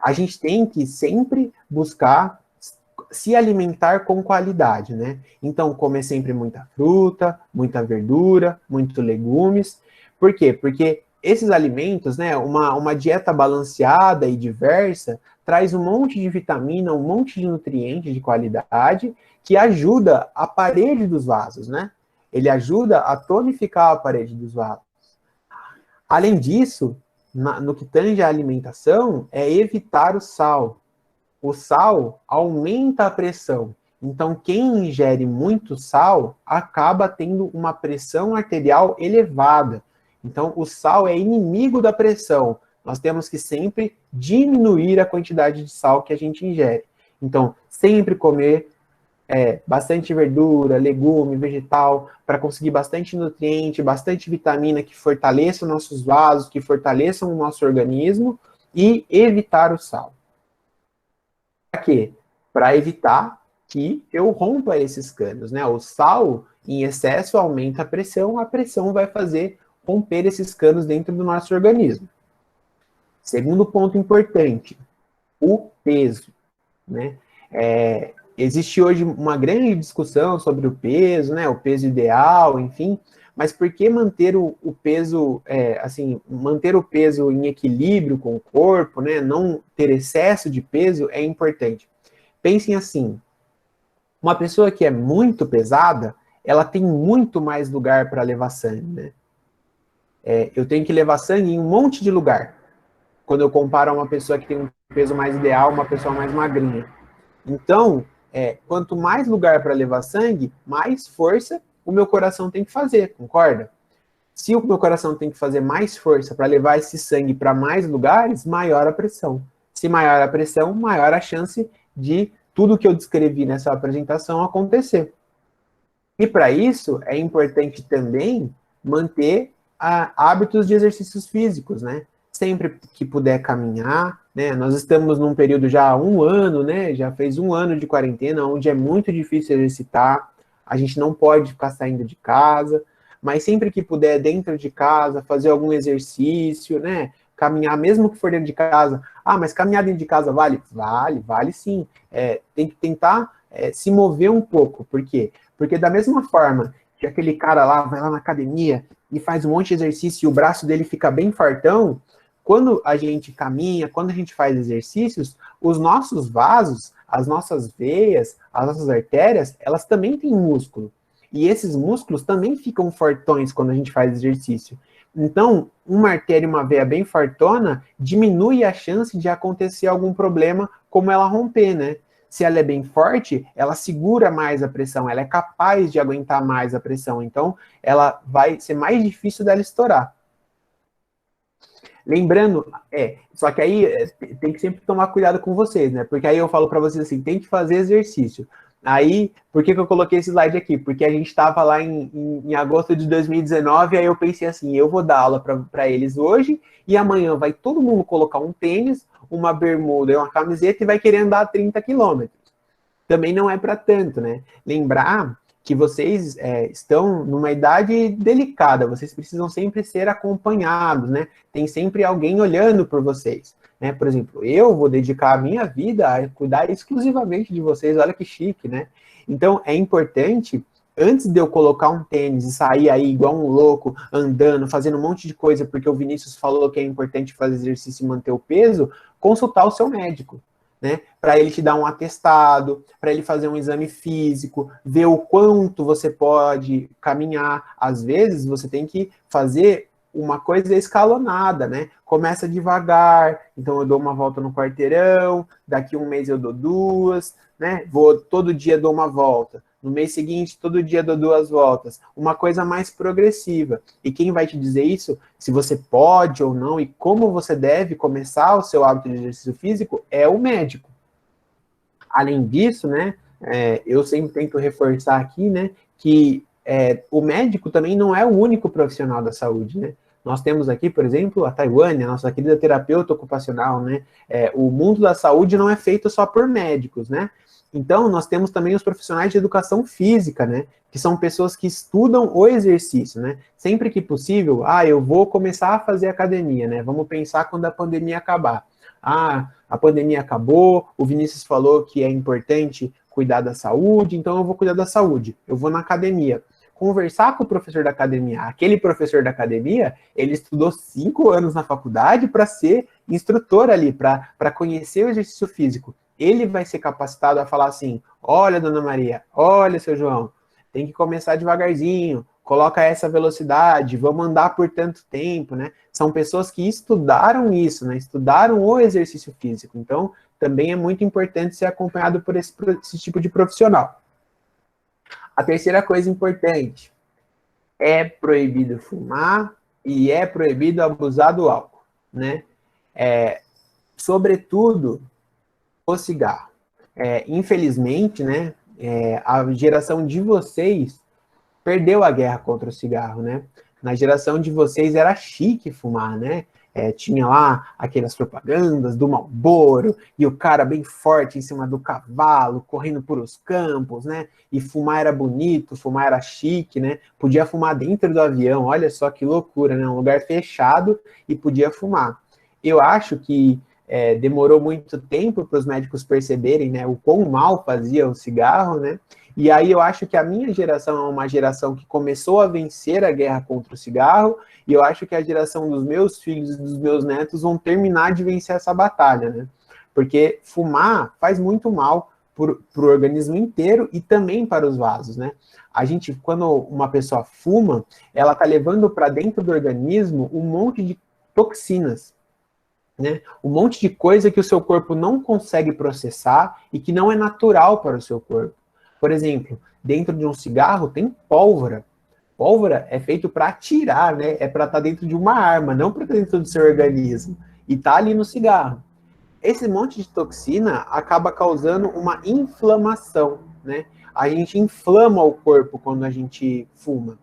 A gente tem que sempre buscar se alimentar com qualidade, né? Então, comer sempre muita fruta, muita verdura, muito legumes. Por quê? Porque esses alimentos, né, uma dieta balanceada e diversa, traz um monte de vitamina, um monte de nutrientes de qualidade que ajuda a parede dos vasos, né? Ele ajuda a tonificar a parede dos vasos. Além disso, no que tange à alimentação, é evitar o sal. O sal aumenta a pressão. Então, quem ingere muito sal acaba tendo uma pressão arterial elevada. Então, o sal é inimigo da pressão. Nós temos que sempre diminuir a quantidade de sal que a gente ingere. Então, sempre comer bastante verdura, legume, vegetal, para conseguir bastante nutriente, bastante vitamina que fortaleçam nossos vasos, que fortaleçam o nosso organismo e evitar o sal. Para quê? Para evitar que eu rompa esses canos, né? O sal em excesso aumenta a pressão vai fazer romper esses canos dentro do nosso organismo. Segundo ponto importante, o peso, né? Existe hoje uma grande discussão sobre o peso, né? O peso ideal, enfim, mas por que manter o peso, manter o peso em equilíbrio com o corpo, né? Não ter excesso de peso é importante. Pensem assim, uma pessoa que é muito pesada, ela tem muito mais lugar para levar sangue, né? Eu tenho que levar sangue em um monte de lugar, quando eu comparo a uma pessoa que tem um peso mais ideal, uma pessoa mais magrinha. Então, quanto mais lugar para levar sangue, mais força o meu coração tem que fazer, concorda? Se o meu coração tem que fazer mais força para levar esse sangue para mais lugares, maior a pressão. Se maior a pressão, maior a chance de tudo que eu descrevi nessa apresentação acontecer. E para isso, é importante também manter hábitos de exercícios físicos, né? Sempre que puder caminhar, né? Nós estamos num período já há 1 ano, né? Já fez 1 ano de quarentena, onde é muito difícil exercitar, a gente não pode ficar saindo de casa, mas sempre que puder dentro de casa, fazer algum exercício, né? Caminhar, mesmo que for dentro de casa. Ah, mas caminhar dentro de casa vale? Vale sim. Tem que tentar se mover um pouco. Por quê? Porque da mesma forma que aquele cara lá vai lá na academia e faz um monte de exercício e o braço dele fica bem fartão, quando a gente caminha, quando a gente faz exercícios, os nossos vasos, as nossas veias, as nossas artérias, elas também têm músculo. E esses músculos também ficam fortões quando a gente faz exercício. Então, uma artéria e uma veia bem fartona diminui a chance de acontecer algum problema como ela romper, né? Se ela é bem forte, ela segura mais a pressão, ela é capaz de aguentar mais a pressão. Então, ela vai ser mais difícil dela estourar. Lembrando, só que aí tem que sempre tomar cuidado com vocês, né? Porque aí eu falo para vocês assim, tem que fazer exercício. Aí, por que eu coloquei esse slide aqui? Porque a gente estava lá em agosto de 2019, aí eu pensei assim, eu vou dar aula para eles hoje, e amanhã vai todo mundo colocar um tênis, uma bermuda e uma camiseta e vai querer andar 30 quilômetros. Também não é para tanto, né? Lembrar que vocês estão numa idade delicada, vocês precisam sempre ser acompanhados, né? Tem sempre alguém olhando por vocês, né? Por exemplo, eu vou dedicar a minha vida a cuidar exclusivamente de vocês, olha que chique, né? Então, é importante, antes de eu colocar um tênis e sair aí igual um louco, andando, fazendo um monte de coisa, porque o Vinícius falou que é importante fazer exercício e manter o peso, consultar o seu médico, né? Para ele te dar um atestado, para ele fazer um exame físico, ver o quanto você pode caminhar. Às vezes, você tem que fazer uma coisa escalonada, né? Começa devagar, então eu dou uma volta no quarteirão, daqui um mês eu dou 2, né? Vou todo dia dou uma volta. No mês seguinte, todo dia dou 2 voltas. Uma coisa mais progressiva. E quem vai te dizer isso, se você pode ou não, e como você deve começar o seu hábito de exercício físico, é o médico. Além disso, né, eu sempre tento reforçar aqui, né, que o médico também não é o único profissional da saúde, né? Nós temos aqui, por exemplo, a Taiwane, a nossa querida terapeuta ocupacional, né? O mundo da saúde não é feito só por médicos, né? Então, nós temos também os profissionais de educação física, né? Que são pessoas que estudam o exercício, né? Sempre que possível, eu vou começar a fazer academia, né? Vamos pensar quando a pandemia acabar. A pandemia acabou, o Vinícius falou que é importante cuidar da saúde, então eu vou cuidar da saúde. Eu vou na academia. Conversar com o professor da academia. Aquele professor da academia, ele estudou 5 anos na faculdade para ser instrutor ali, para conhecer o exercício físico. Ele vai ser capacitado a falar assim, olha, dona Maria, olha, seu João, tem que começar devagarzinho, coloca essa velocidade, vamos andar por tanto tempo, né? São pessoas que estudaram isso, né? Estudaram o exercício físico. Então, também é muito importante ser acompanhado por esse tipo de profissional. A terceira coisa importante, é proibido fumar e é proibido abusar do álcool, né? Sobretudo, o cigarro. Infelizmente, né, a geração de vocês perdeu a guerra contra o cigarro, né? Na geração de vocês era chique fumar, né? Tinha lá aquelas propagandas do Marlboro e o cara bem forte em cima do cavalo, correndo por os campos, né? E fumar era bonito, fumar era chique, né? Podia fumar dentro do avião, olha só que loucura, né? Um lugar fechado e podia fumar. Eu acho que demorou muito tempo para os médicos perceberem, né, o quão mal fazia o cigarro, né? E aí eu acho que a minha geração é uma geração que começou a vencer a guerra contra o cigarro, e eu acho que a geração dos meus filhos e dos meus netos vão terminar de vencer essa batalha, né? Porque fumar faz muito mal para o organismo inteiro e também para os vasos, né? A gente, quando uma pessoa fuma, ela está levando para dentro do organismo um monte de toxinas, né? Um monte de coisa que o seu corpo não consegue processar e que não é natural para o seu corpo. Por exemplo, dentro de um cigarro tem pólvora. Pólvora é feito para atirar, né? É para estar dentro de uma arma, não para estar dentro do seu organismo. E está ali no cigarro. Esse monte de toxina acaba causando uma inflamação, né? A gente inflama o corpo quando a gente fuma.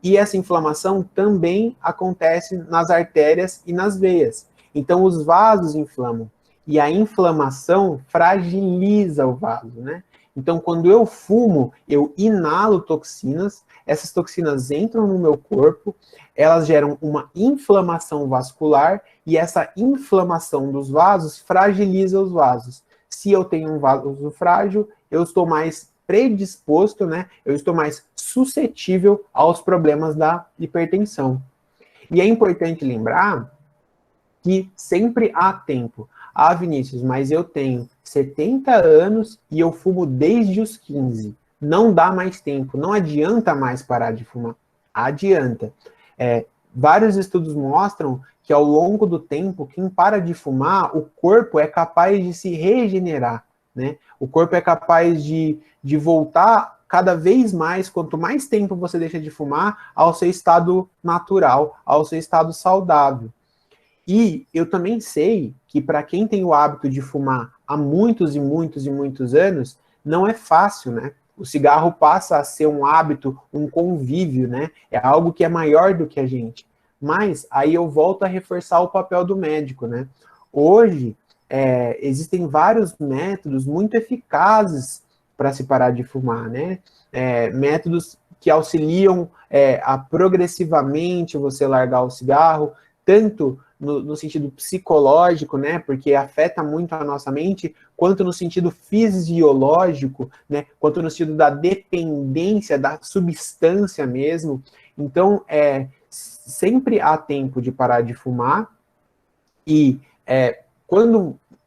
E essa inflamação também acontece nas artérias e nas veias. Então, os vasos inflamam. E a inflamação fragiliza o vaso, né? Então, quando eu fumo, eu inalo toxinas, essas toxinas entram no meu corpo, elas geram uma inflamação vascular, e essa inflamação dos vasos fragiliza os vasos. Se eu tenho um vaso frágil, eu estou mais predisposto, né? Eu estou mais suscetível aos problemas da hipertensão. E é importante lembrar que sempre há tempo. Vinícius, mas eu tenho 70 anos e eu fumo desde os 15. Não dá mais tempo, não adianta mais parar de fumar. Adianta. Vários estudos mostram que ao longo do tempo, quem para de fumar, o corpo é capaz de se regenerar, né? O corpo é capaz de voltar cada vez mais, quanto mais tempo você deixa de fumar, ao seu estado natural, ao seu estado saudável. E eu também sei que para quem tem o hábito de fumar há muitos e muitos e muitos anos, não é fácil, né? O cigarro passa a ser um hábito, um convívio, né? É algo que é maior do que a gente. Mas aí eu volto a reforçar o papel do médico, né? Hoje, existem vários métodos muito eficazes para se parar de fumar, né? Métodos que auxiliam a progressivamente você largar o cigarro, tanto no sentido psicológico, né, porque afeta muito a nossa mente, quanto no sentido fisiológico, né, quanto no sentido da dependência da substância mesmo. Então, sempre há tempo de parar de fumar, e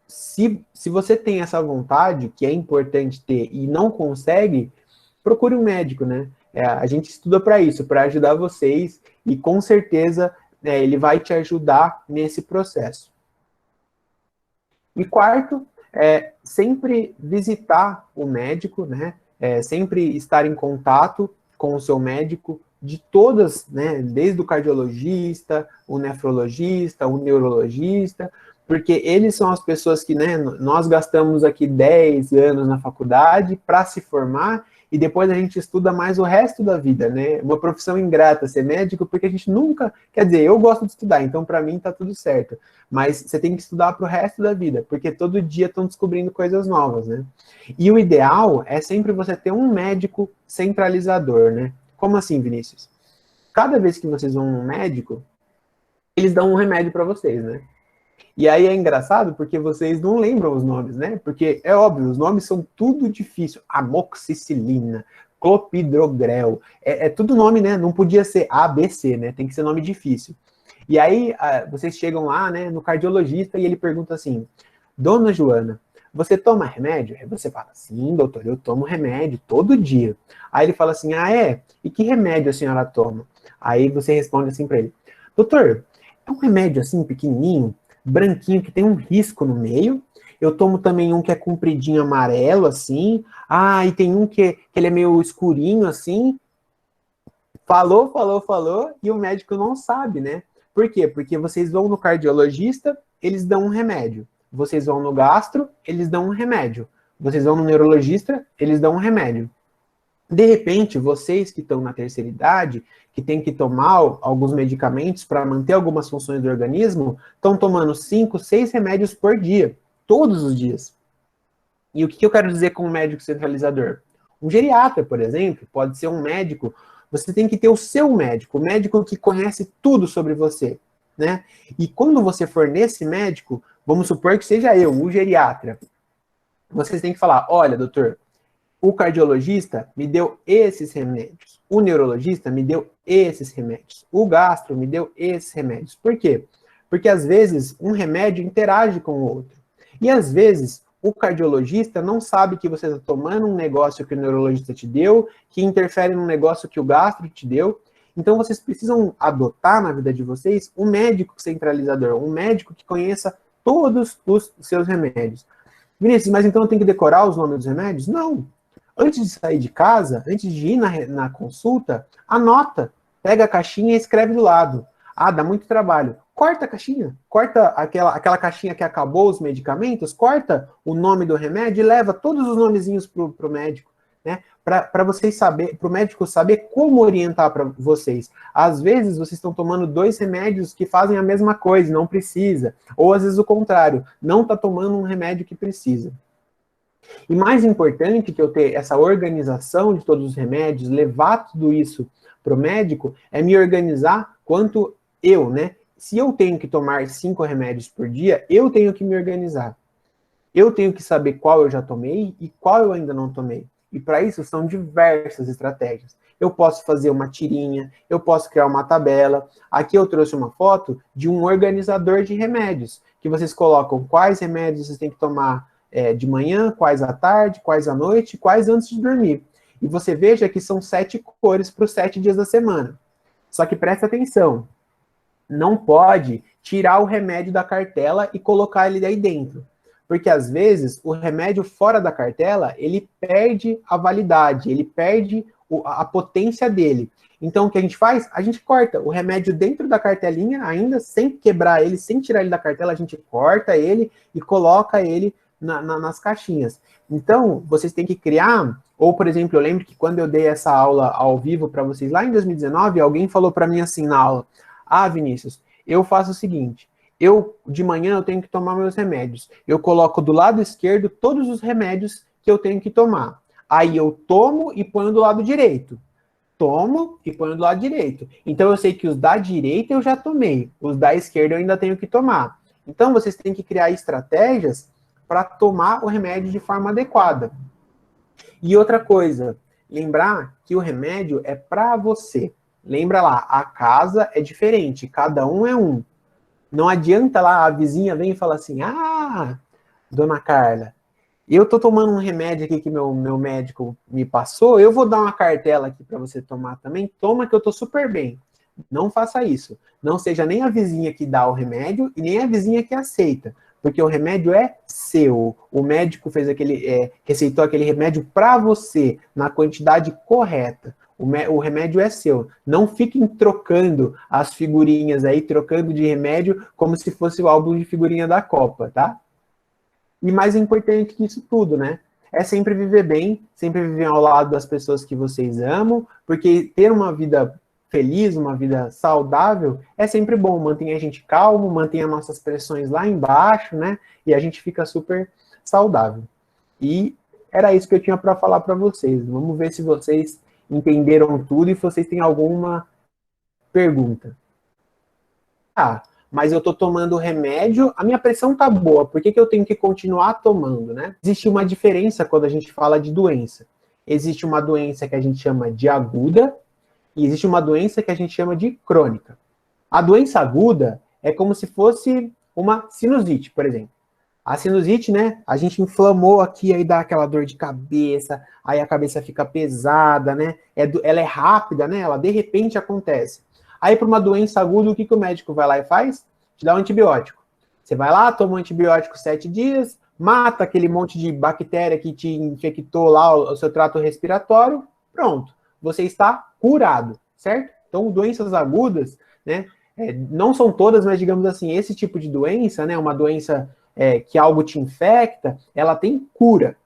se você tem essa vontade, que é importante ter, e não consegue, procure um médico, né? A gente estuda para isso, para ajudar vocês, e com certeza né, ele vai te ajudar nesse processo. E quarto, sempre visitar o médico, né, sempre estar em contato com o seu médico, de todas, né, desde o cardiologista, o nefrologista, o neurologista, porque eles são as pessoas que, né, nós gastamos aqui 10 anos na faculdade para se formar, e depois a gente estuda mais o resto da vida, né? Uma profissão ingrata ser médico, porque a gente nunca, quer dizer, eu gosto de estudar, então para mim tá tudo certo, mas você tem que estudar para o resto da vida, porque todo dia estão descobrindo coisas novas, né? E o ideal é sempre você ter um médico centralizador, né? Como assim, Vinícius? Cada vez que vocês vão no médico, eles dão um remédio para vocês, né? E aí é engraçado porque vocês não lembram os nomes, né? Porque é óbvio, os nomes são tudo difícil. Amoxicilina, clopidogrel, é tudo nome, né? Não podia ser A, B, C, né? Tem que ser nome difícil. E aí vocês chegam lá, né, no cardiologista e ele pergunta assim, Dona Joana, você toma remédio? Aí você fala, sim, doutor, eu tomo remédio todo dia. Aí ele fala assim, ah, é? E que remédio a senhora toma? Aí você responde assim para ele, doutor, é um remédio assim, pequenininho, branquinho, que tem um risco no meio. Eu tomo também um que é compridinho amarelo, assim. Ah, e tem um que ele é meio escurinho, assim. Falou, e o médico não sabe, né? Por quê? Porque vocês vão no cardiologista, eles dão um remédio. Vocês vão no gastro, eles dão um remédio. Vocês vão no neurologista, eles dão um remédio. De repente, vocês que estão na terceira idade, que têm que tomar alguns medicamentos para manter algumas funções do organismo, estão tomando 5, 6 remédios por dia, todos os dias. E o que eu quero dizer com um médico centralizador? Um geriatra, por exemplo, pode ser um médico. Você tem que ter o seu médico, o médico que conhece tudo sobre você, né? E quando você for nesse médico, vamos supor que seja eu, o geriatra, vocês têm que falar, olha, doutor, o cardiologista me deu esses remédios, o neurologista me deu esses remédios, o gastro me deu esses remédios. Por quê? Porque às vezes um remédio interage com o outro. E às vezes o cardiologista não sabe que você está tomando um negócio que o neurologista te deu, que interfere num negócio que o gastro te deu. Então vocês precisam adotar na vida de vocês um médico centralizador, um médico que conheça todos os seus remédios. Vinícius, mas então eu tenho que decorar os nomes dos remédios? Não. Antes de sair de casa, antes de ir na consulta, anota. Pega a caixinha e escreve do lado. Ah, dá muito trabalho. Corta a caixinha. Corta aquela caixinha que acabou os medicamentos, corta o nome do remédio e leva todos os nomezinhos para o médico, né? Para vocês saber, para o médico saber como orientar para vocês. Às vezes vocês estão tomando 2 remédios que fazem a mesma coisa, não precisa. Ou às vezes o contrário, não está tomando um remédio que precisa. E mais importante que eu ter essa organização de todos os remédios, levar tudo isso para o médico, é me organizar quanto eu, né? Se eu tenho que tomar 5 remédios por dia, eu tenho que me organizar. Eu tenho que saber qual eu já tomei e qual eu ainda não tomei. E para isso são diversas estratégias. Eu posso fazer uma tirinha, eu posso criar uma tabela. Aqui eu trouxe uma foto de um organizador de remédios, que vocês colocam quais remédios vocês têm que tomar de manhã, quais à tarde, quais à noite, quais antes de dormir. E você veja que são 7 cores para os 7 dias da semana. Só que presta atenção, não pode tirar o remédio da cartela e colocar ele aí dentro. Porque às vezes o remédio fora da cartela, ele perde a validade, ele perde a potência dele. Então o que a gente faz? A gente corta o remédio dentro da cartelinha, ainda sem quebrar ele, sem tirar ele da cartela, a gente corta ele e coloca ele nas caixinhas. Então, vocês têm que criar, ou por exemplo, eu lembro que quando eu dei essa aula ao vivo para vocês lá em 2019, alguém falou para mim assim na aula, ah, Vinícius, eu faço o seguinte, de manhã eu tenho que tomar meus remédios, eu coloco do lado esquerdo todos os remédios que eu tenho que tomar, aí eu tomo e ponho do lado direito, tomo e ponho do lado direito, então eu sei que os da direita eu já tomei, os da esquerda eu ainda tenho que tomar, então vocês têm que criar estratégias para tomar o remédio de forma adequada. E outra coisa, lembrar que o remédio é para você. Lembra lá, a casa é diferente, cada um é um. Não adianta lá, a vizinha vem e fala assim, ah, dona Carla, eu tô tomando um remédio aqui que meu médico me passou, eu vou dar uma cartela aqui para você tomar também, toma que eu tô super bem. Não faça isso. Não seja nem a vizinha que dá o remédio e nem a vizinha que aceita, porque o remédio é seu. O médico fez receitou aquele remédio para você, na quantidade correta. O remédio é seu. Não fiquem trocando as figurinhas aí, trocando de remédio, como se fosse o álbum de figurinha da Copa, tá? E mais importante que isso tudo, né? É sempre viver bem, sempre viver ao lado das pessoas que vocês amam, porque ter uma vida feliz, uma vida saudável, é sempre bom, mantém a gente calmo, mantém as nossas pressões lá embaixo, né? E a gente fica super saudável. E era isso que eu tinha para falar para vocês. Vamos ver se vocês entenderam tudo e se vocês têm alguma pergunta. Mas eu tô tomando remédio, a minha pressão tá boa, por que eu tenho que continuar tomando, né? Existe uma diferença quando a gente fala de doença. Existe uma doença que a gente chama de aguda, e existe uma doença que a gente chama de crônica. A doença aguda é como se fosse uma sinusite, por exemplo. A sinusite, né, a gente inflamou aqui, aí dá aquela dor de cabeça, aí a cabeça fica pesada, né, ela é rápida, né, ela de repente acontece. Aí para uma doença aguda, o que o médico vai lá e faz? Te dá um antibiótico. Você vai lá, toma um antibiótico 7 dias, mata aquele monte de bactéria que te infectou lá o seu trato respiratório, pronto. Você está curado, certo? Então, doenças agudas, né, não são todas, mas digamos assim, esse tipo de doença, né, uma doença que algo te infecta, ela tem cura.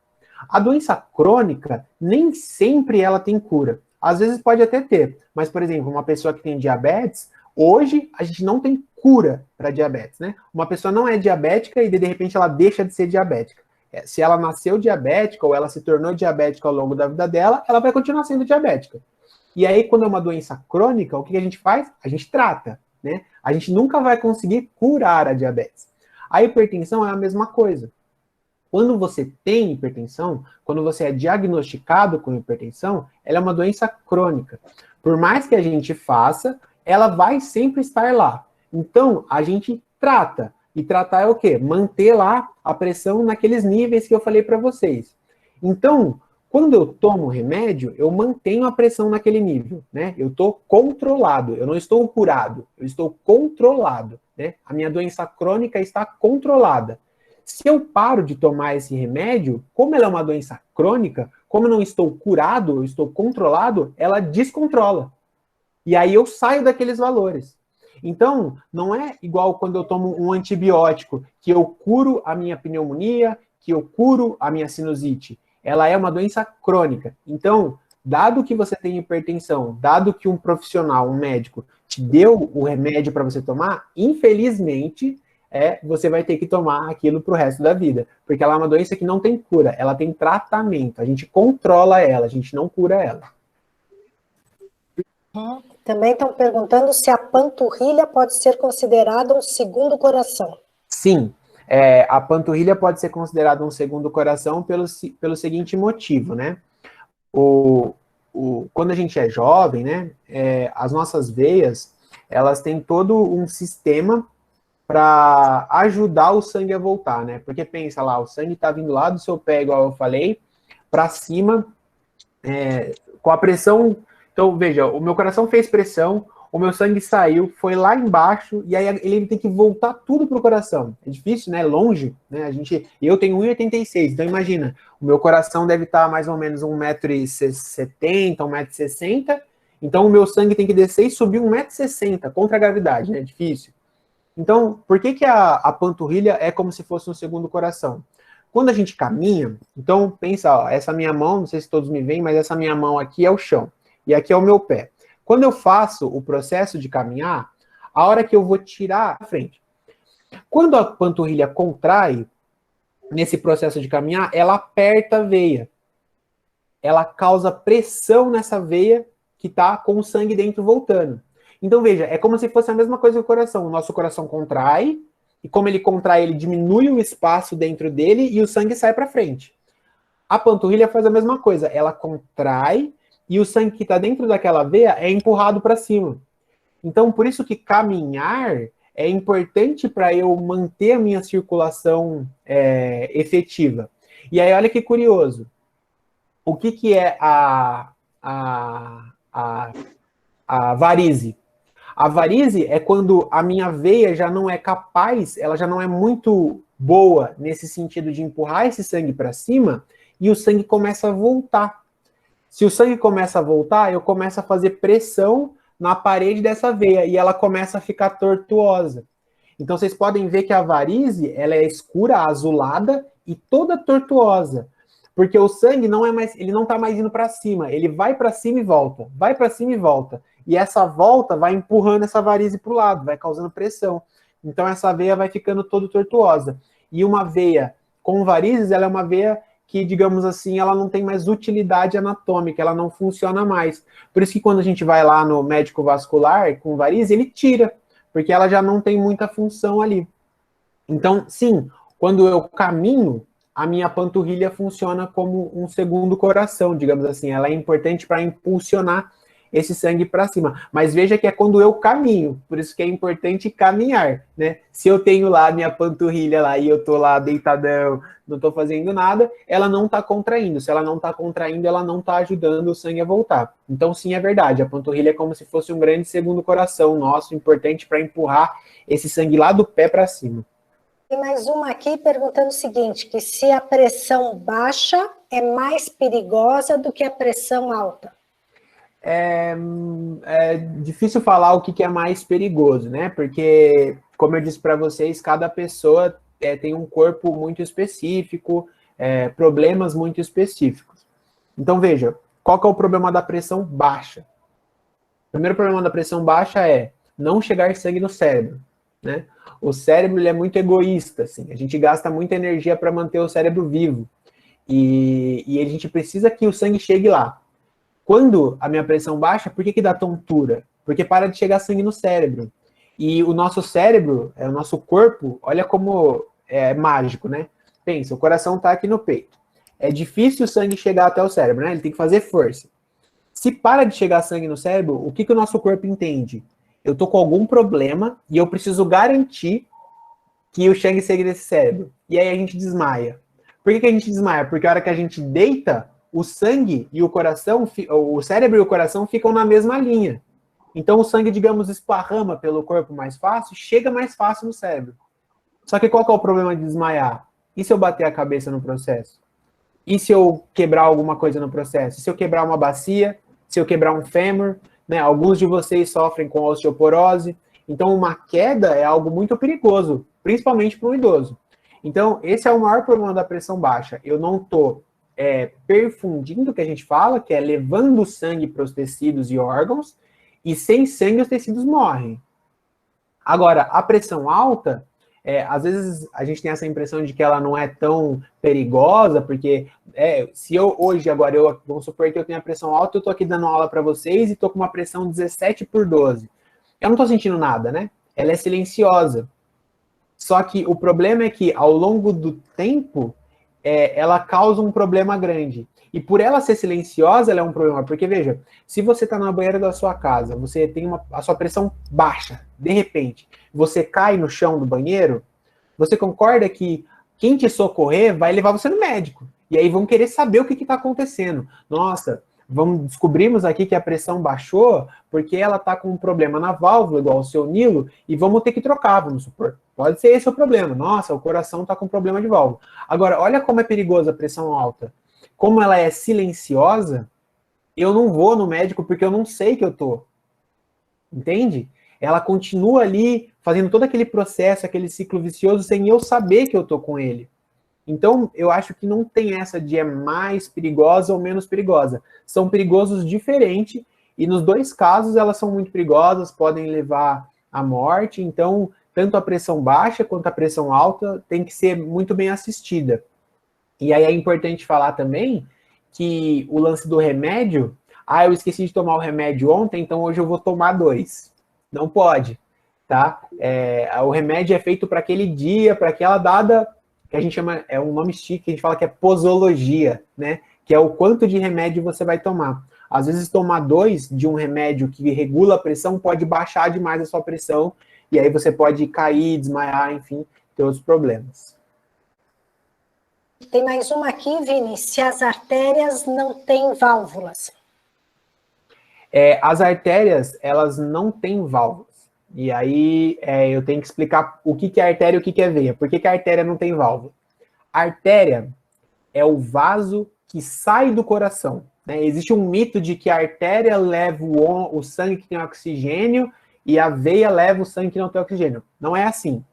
A doença crônica, nem sempre ela tem cura. Às vezes pode até ter, mas, por exemplo, uma pessoa que tem diabetes, hoje a gente não tem cura para diabetes, né? Uma pessoa não é diabética e de repente ela deixa de ser diabética. Se ela nasceu diabética ou ela se tornou diabética ao longo da vida dela, ela vai continuar sendo diabética. E aí, quando é uma doença crônica, o que a gente faz? A gente trata, né? A gente nunca vai conseguir curar a diabetes. A hipertensão é a mesma coisa. Quando você tem hipertensão, quando você é diagnosticado com hipertensão, ela é uma doença crônica. Por mais que a gente faça, ela vai sempre estar lá. Então, a gente trata. E tratar é o quê? Manter lá a pressão naqueles níveis que eu falei para vocês. Então, quando eu tomo remédio, eu mantenho a pressão naquele nível, né? Eu estou controlado, eu não estou curado, eu estou controlado, né? A minha doença crônica está controlada. Se eu paro de tomar esse remédio, como ela é uma doença crônica, como eu não estou curado, eu estou controlado, ela descontrola. E aí eu saio daqueles valores. Então, não é igual quando eu tomo um antibiótico, que eu curo a minha pneumonia, que eu curo a minha sinusite. Ela é uma doença crônica. Então, dado que você tem hipertensão, dado que um profissional, um médico, te deu o remédio para você tomar, infelizmente, você vai ter que tomar aquilo para o resto da vida. Porque ela é uma doença que não tem cura, ela tem tratamento. A gente controla ela, a gente não cura ela. Também estão perguntando se a panturrilha pode ser considerada um segundo coração. Sim, a panturrilha pode ser considerada um segundo coração pelo seguinte motivo, né? Quando a gente é jovem, né, as nossas veias, elas têm todo um sistema para ajudar o sangue a voltar, né? Porque pensa lá, o sangue está vindo lá do seu pé, igual eu falei, para cima, com a pressão. Então, veja, o meu coração fez pressão, o meu sangue saiu, foi lá embaixo, e aí ele tem que voltar tudo pro coração. É difícil, né? Longe, né? Eu tenho 1,86, então imagina, o meu coração deve estar mais ou menos 1,70 m, 1,60 m, então o meu sangue tem que descer e subir 1,60 m contra a gravidade, né? É difícil. Então, por que a panturrilha é como se fosse um segundo coração? Quando a gente caminha, então pensa, ó, essa minha mão, não sei se todos me veem, mas essa minha mão aqui é o chão. E aqui é o meu pé. Quando eu faço o processo de caminhar, a hora que eu vou tirar a frente. Quando a panturrilha contrai, nesse processo de caminhar, ela aperta a veia. Ela causa pressão nessa veia que está com o sangue dentro voltando. Então, veja, é como se fosse a mesma coisa que o coração. O nosso coração contrai, e como ele contrai, ele diminui o espaço dentro dele e o sangue sai para frente. A panturrilha faz a mesma coisa. Ela contrai, e o sangue que está dentro daquela veia é empurrado para cima. Então, por isso que caminhar é importante para eu manter a minha circulação efetiva. E aí, olha que curioso. O que é a varize? A varize é quando a minha veia já não é capaz, ela já não é muito boa nesse sentido de empurrar esse sangue para cima e o sangue começa a voltar. Se o sangue começa a voltar, eu começo a fazer pressão na parede dessa veia e ela começa a ficar tortuosa. Então vocês podem ver que a varize, ela é escura, azulada e toda tortuosa, porque o sangue não é mais, ele não está mais indo para cima, ele vai para cima e volta, vai para cima e volta. E essa volta vai empurrando essa varize para o lado, vai causando pressão. Então essa veia vai ficando toda tortuosa. E uma veia com varizes, ela é uma veia que, digamos assim, ela não tem mais utilidade anatômica, ela não funciona mais. Por isso que quando a gente vai lá no médico vascular com varize, ele tira, porque ela já não tem muita função ali. Então, sim, quando eu caminho, a minha panturrilha funciona como um segundo coração, digamos assim. Ela é importante para impulsionar esse sangue para cima. Mas veja que é quando eu caminho, por isso que é importante caminhar, né? Se eu tenho lá minha panturrilha lá e eu tô lá deitadão, não tô fazendo nada, ela não tá contraindo. Se ela não tá contraindo, ela não tá ajudando o sangue a voltar. Então, sim, é verdade. A panturrilha é como se fosse um grande segundo coração nosso, importante para empurrar esse sangue lá do pé para cima. Tem mais uma aqui perguntando o seguinte, que se a pressão baixa é mais perigosa do que a pressão alta. É difícil falar o que é mais perigoso, né? Porque, como eu disse para vocês, cada pessoa tem um corpo muito específico, problemas muito específicos. Então, veja, qual que é o problema da pressão baixa? O primeiro problema da pressão baixa é não chegar sangue no cérebro, né? O cérebro ele é muito egoísta, assim, a gente gasta muita energia para manter o cérebro vivo. E a gente precisa que o sangue chegue lá. Quando a minha pressão baixa, por que dá tontura? Porque para de chegar sangue no cérebro. E o nosso cérebro, o nosso corpo, olha como é mágico, né? Pensa, o coração está aqui no peito. É difícil o sangue chegar até o cérebro, né? Ele tem que fazer força. Se para de chegar sangue no cérebro, o que o nosso corpo entende? Eu tô com algum problema e eu preciso garantir que o sangue chegue nesse cérebro. E aí a gente desmaia. Por que a gente desmaia? Porque a hora que a gente deita, o sangue e o coração, o cérebro e o coração ficam na mesma linha. Então o sangue, digamos, esparrama pelo corpo mais fácil, chega mais fácil no cérebro. Só que qual que é o problema de desmaiar? E se eu bater a cabeça no processo? E se eu quebrar alguma coisa no processo? E se eu quebrar uma bacia? Se eu quebrar um fêmur? Né? Alguns de vocês sofrem com osteoporose. Então uma queda é algo muito perigoso, principalmente para um idoso. Então esse é o maior problema da pressão baixa. Eu não estou perfundindo, que a gente fala, que é levando o sangue para os tecidos e órgãos, e sem sangue os tecidos morrem. Agora, a pressão alta, às vezes a gente tem essa impressão de que ela não é tão perigosa, porque se eu hoje, agora, vamos supor que eu tenho a pressão alta, eu estou aqui dando aula para vocês e estou com uma pressão 17/12. Eu não estou sentindo nada, né? Ela é silenciosa. Só que o problema é que, ao longo do tempo, ela causa um problema grande. E por ela ser silenciosa, ela é um problema. Porque, veja, se você está na banheira da sua casa, você tem a sua pressão baixa, de repente, você cai no chão do banheiro, você concorda que quem te socorrer vai levar você no médico. E aí vão querer saber o que está acontecendo. Nossa, descobrimos aqui que a pressão baixou porque ela está com um problema na válvula, igual o seu Nilo, e vamos ter que trocar, vamos supor. Pode ser esse o problema. Nossa, o coração está com problema de válvula. Agora, olha como é perigosa a pressão alta. Como ela é silenciosa, eu não vou no médico porque eu não sei que eu tô. Entende? Ela continua ali fazendo todo aquele processo, aquele ciclo vicioso, sem eu saber que eu tô com ele. Então, eu acho que não tem essa de é mais perigosa ou menos perigosa. São perigosos diferentes, e nos dois casos elas são muito perigosas, podem levar à morte. Então, tanto a pressão baixa quanto a pressão alta tem que ser muito bem assistida. E aí é importante falar também que o lance do remédio, eu esqueci de tomar o remédio ontem, então hoje eu vou tomar 2. Não pode, tá? O remédio é feito para aquele dia, para aquela dada, que a gente chama, é um nome chique, a gente fala que é posologia, né? Que é o quanto de remédio você vai tomar. Às vezes tomar 2 de um remédio que regula a pressão pode baixar demais a sua pressão, e aí você pode cair, desmaiar, enfim, ter outros problemas. Tem mais uma aqui, Vini, se as artérias não têm válvulas. As artérias, elas não têm válvulas. E aí eu tenho que explicar o que é artéria e o que é veia. Por que a artéria não tem válvula? A artéria é o vaso que sai do coração, né? Existe um mito de que a artéria leva o sangue que tem oxigênio e a veia leva o sangue que não tem oxigênio. Não é assim.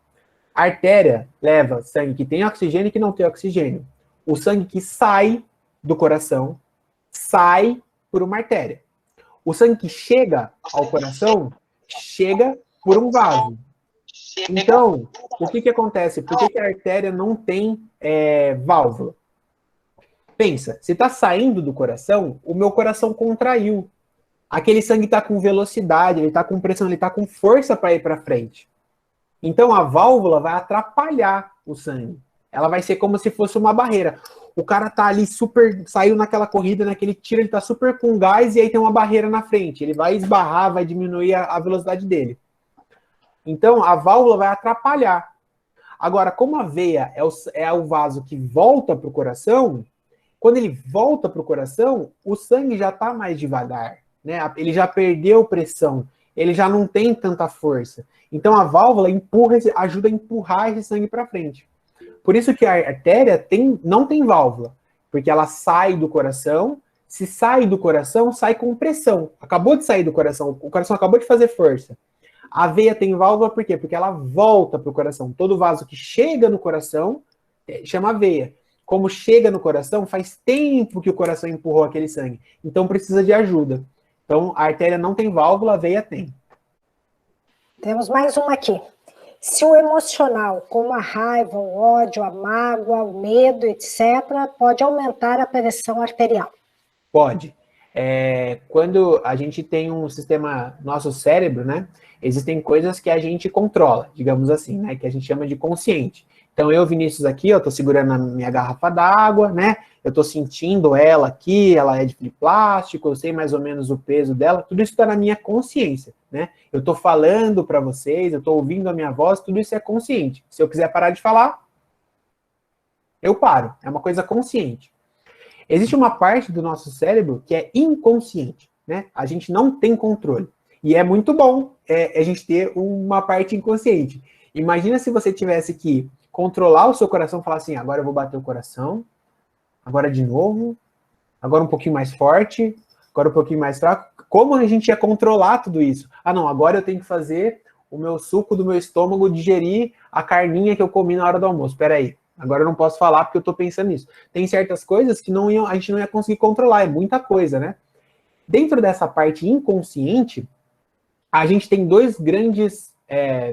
A artéria leva sangue que tem oxigênio e que não tem oxigênio. O sangue que sai do coração sai por uma artéria. O sangue que chega ao coração chega por um vaso. Então, o que acontece? Por que a artéria não tem válvula? Pensa, se está saindo do coração, o meu coração contraiu. Aquele sangue está com velocidade, ele está com pressão, ele está com força para ir para frente. Então, a válvula vai atrapalhar o sangue. Ela vai ser como se fosse uma barreira. O cara tá ali super, saiu naquela corrida, naquele tiro, ele tá super com gás e aí tem uma barreira na frente. Ele vai esbarrar, vai diminuir a velocidade dele. Então, a válvula vai atrapalhar. Agora, como a veia é o vaso que volta para o coração, quando ele volta para o coração, o sangue já está mais devagar, né? Ele já perdeu pressão, ele já não tem tanta força. Então, a válvula ajuda a empurrar esse sangue para frente. Por isso que a artéria não tem válvula, porque ela sai do coração. Se sai do coração, sai com pressão. Acabou de sair do coração, o coração acabou de fazer força. A veia tem válvula por quê? Porque ela volta para o coração. Todo vaso que chega no coração chama veia. Como chega no coração, faz tempo que o coração empurrou aquele sangue. Então precisa de ajuda. Então a artéria não tem válvula, a veia tem. Temos mais uma aqui. Se o emocional, como a raiva, o ódio, a mágoa, o medo, etc., pode aumentar a pressão arterial? Pode. Quando a gente tem um sistema, nosso cérebro, né? Existem coisas que a gente controla, digamos assim, né? Que a gente chama de consciente. Então, eu, Vinícius, aqui, eu tô segurando a minha garrafa d'água, né? Eu tô sentindo ela aqui, ela é de plástico, eu sei mais ou menos o peso dela, tudo isso tá na minha consciência, né? Eu tô falando para vocês, eu tô ouvindo a minha voz, tudo isso é consciente. Se eu quiser parar de falar, eu paro. É uma coisa consciente. Existe uma parte do nosso cérebro que é inconsciente, né? A gente não tem controle. E é muito bom a gente ter uma parte inconsciente. Imagina se você tivesse que controlar o seu coração, falar assim, agora eu vou bater o coração, agora de novo, agora um pouquinho mais forte, agora um pouquinho mais fraco. Como a gente ia controlar tudo isso? Ah, não, agora eu tenho que fazer o meu suco do meu estômago digerir a carninha que eu comi na hora do almoço. Espera aí, agora eu não posso falar porque eu tô pensando nisso. Tem certas coisas que a gente não ia conseguir controlar, é muita coisa, né? Dentro dessa parte inconsciente, a gente tem dois grandes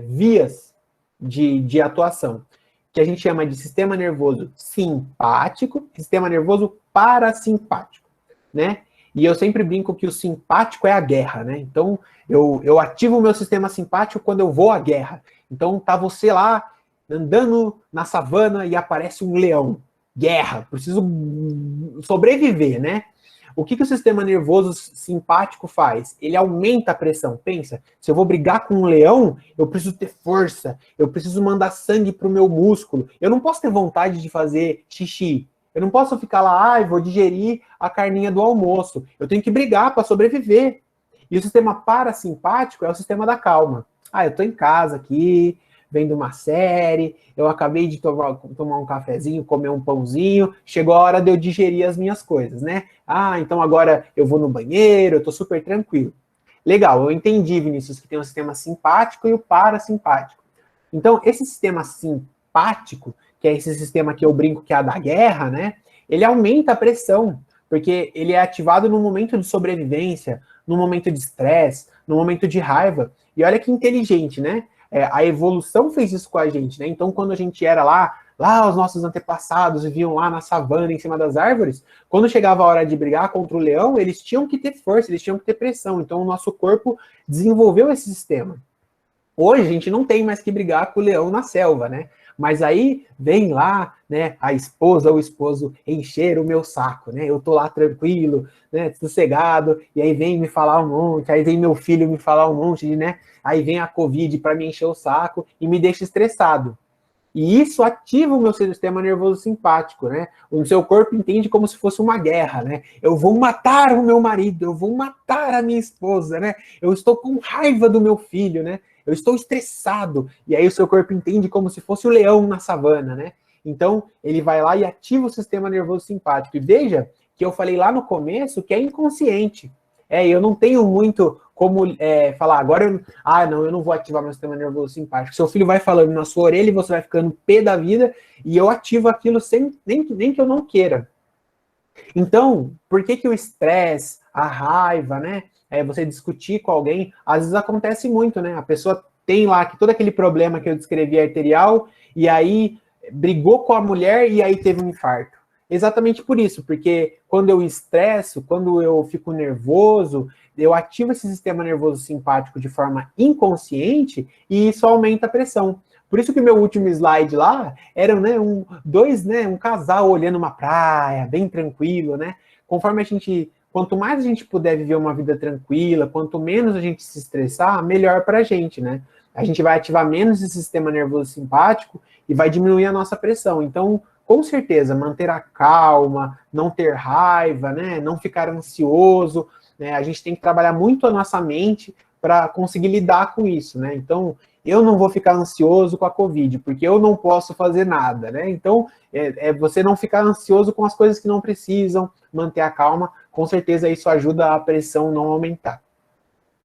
vias de atuação, que a gente chama de sistema nervoso simpático e sistema nervoso parasimpático, né? E eu sempre brinco que o simpático é a guerra, né? Então, eu ativo o meu sistema simpático quando eu vou à guerra. Então, tá você lá, andando na savana e aparece um leão. Guerra, preciso sobreviver, né? O que o sistema nervoso simpático faz? Ele aumenta a pressão. Pensa, se eu vou brigar com um leão, eu preciso ter força, eu preciso mandar sangue para o meu músculo. Eu não posso ter vontade de fazer xixi. Eu não posso ficar lá, vou digerir a carninha do almoço. Eu tenho que brigar para sobreviver. E o sistema parasimpático é o sistema da calma. Eu estou em casa aqui, vendo uma série, eu acabei de tomar um cafezinho, comer um pãozinho, chegou a hora de eu digerir as minhas coisas, né? Então agora eu vou no banheiro, eu tô super tranquilo. Legal, eu entendi, Vinícius, que tem um sistema simpático e o parasimpático. Então, esse sistema simpático, que é esse sistema que eu brinco que é a da guerra, né? Ele aumenta a pressão, porque ele é ativado no momento de sobrevivência, no momento de estresse, no momento de raiva. E olha que inteligente, né? A evolução fez isso com a gente, né? Então, quando a gente era lá os nossos antepassados viviam lá na savana, em cima das árvores, quando chegava a hora de brigar contra o leão, eles tinham que ter força, eles tinham que ter pressão. Então, o nosso corpo desenvolveu esse sistema. Hoje, a gente não tem mais que brigar com o leão na selva, né? Mas aí vem lá, né, a esposa ou o esposo encher o meu saco, né? Eu tô lá tranquilo, né, sossegado, e aí vem me falar um monte, aí vem meu filho me falar um monte, né? Aí vem a Covid para me encher o saco e me deixa estressado. E isso ativa o meu sistema nervoso simpático, né? O seu corpo entende como se fosse uma guerra, né? Eu vou matar o meu marido, eu vou matar a minha esposa, né? Eu estou com raiva do meu filho, né? Eu estou estressado. E aí o seu corpo entende como se fosse o leão na savana, né? Então, ele vai lá e ativa o sistema nervoso simpático. E veja que eu falei lá no começo que é inconsciente. Eu não tenho muito como falar, agora eu não vou ativar meu sistema nervoso simpático. Seu filho vai falando na sua orelha e você vai ficando pé da vida e eu ativo aquilo nem que eu não queira. Então, por que o estresse, a raiva, né? Você discutir com alguém, às vezes acontece muito, né? A pessoa tem lá todo aquele problema que eu descrevi arterial e aí brigou com a mulher e aí teve um infarto. Exatamente por isso, porque quando eu estresso, quando eu fico nervoso, eu ativo esse sistema nervoso simpático de forma inconsciente e isso aumenta a pressão. Por isso que o meu último slide lá era um casal olhando uma praia, bem tranquilo, né? Quanto mais a gente puder viver uma vida tranquila, quanto menos a gente se estressar, melhor pra gente, né? A gente vai ativar menos esse sistema nervoso simpático e vai diminuir a nossa pressão. Então, com certeza, manter a calma, não ter raiva, né? Não ficar ansioso, né? A gente tem que trabalhar muito a nossa mente para conseguir lidar com isso, né? Então, eu não vou ficar ansioso com a Covid, porque eu não posso fazer nada, né? Então, você não ficar ansioso com as coisas que não precisam, manter a calma, com certeza isso ajuda a pressão não aumentar.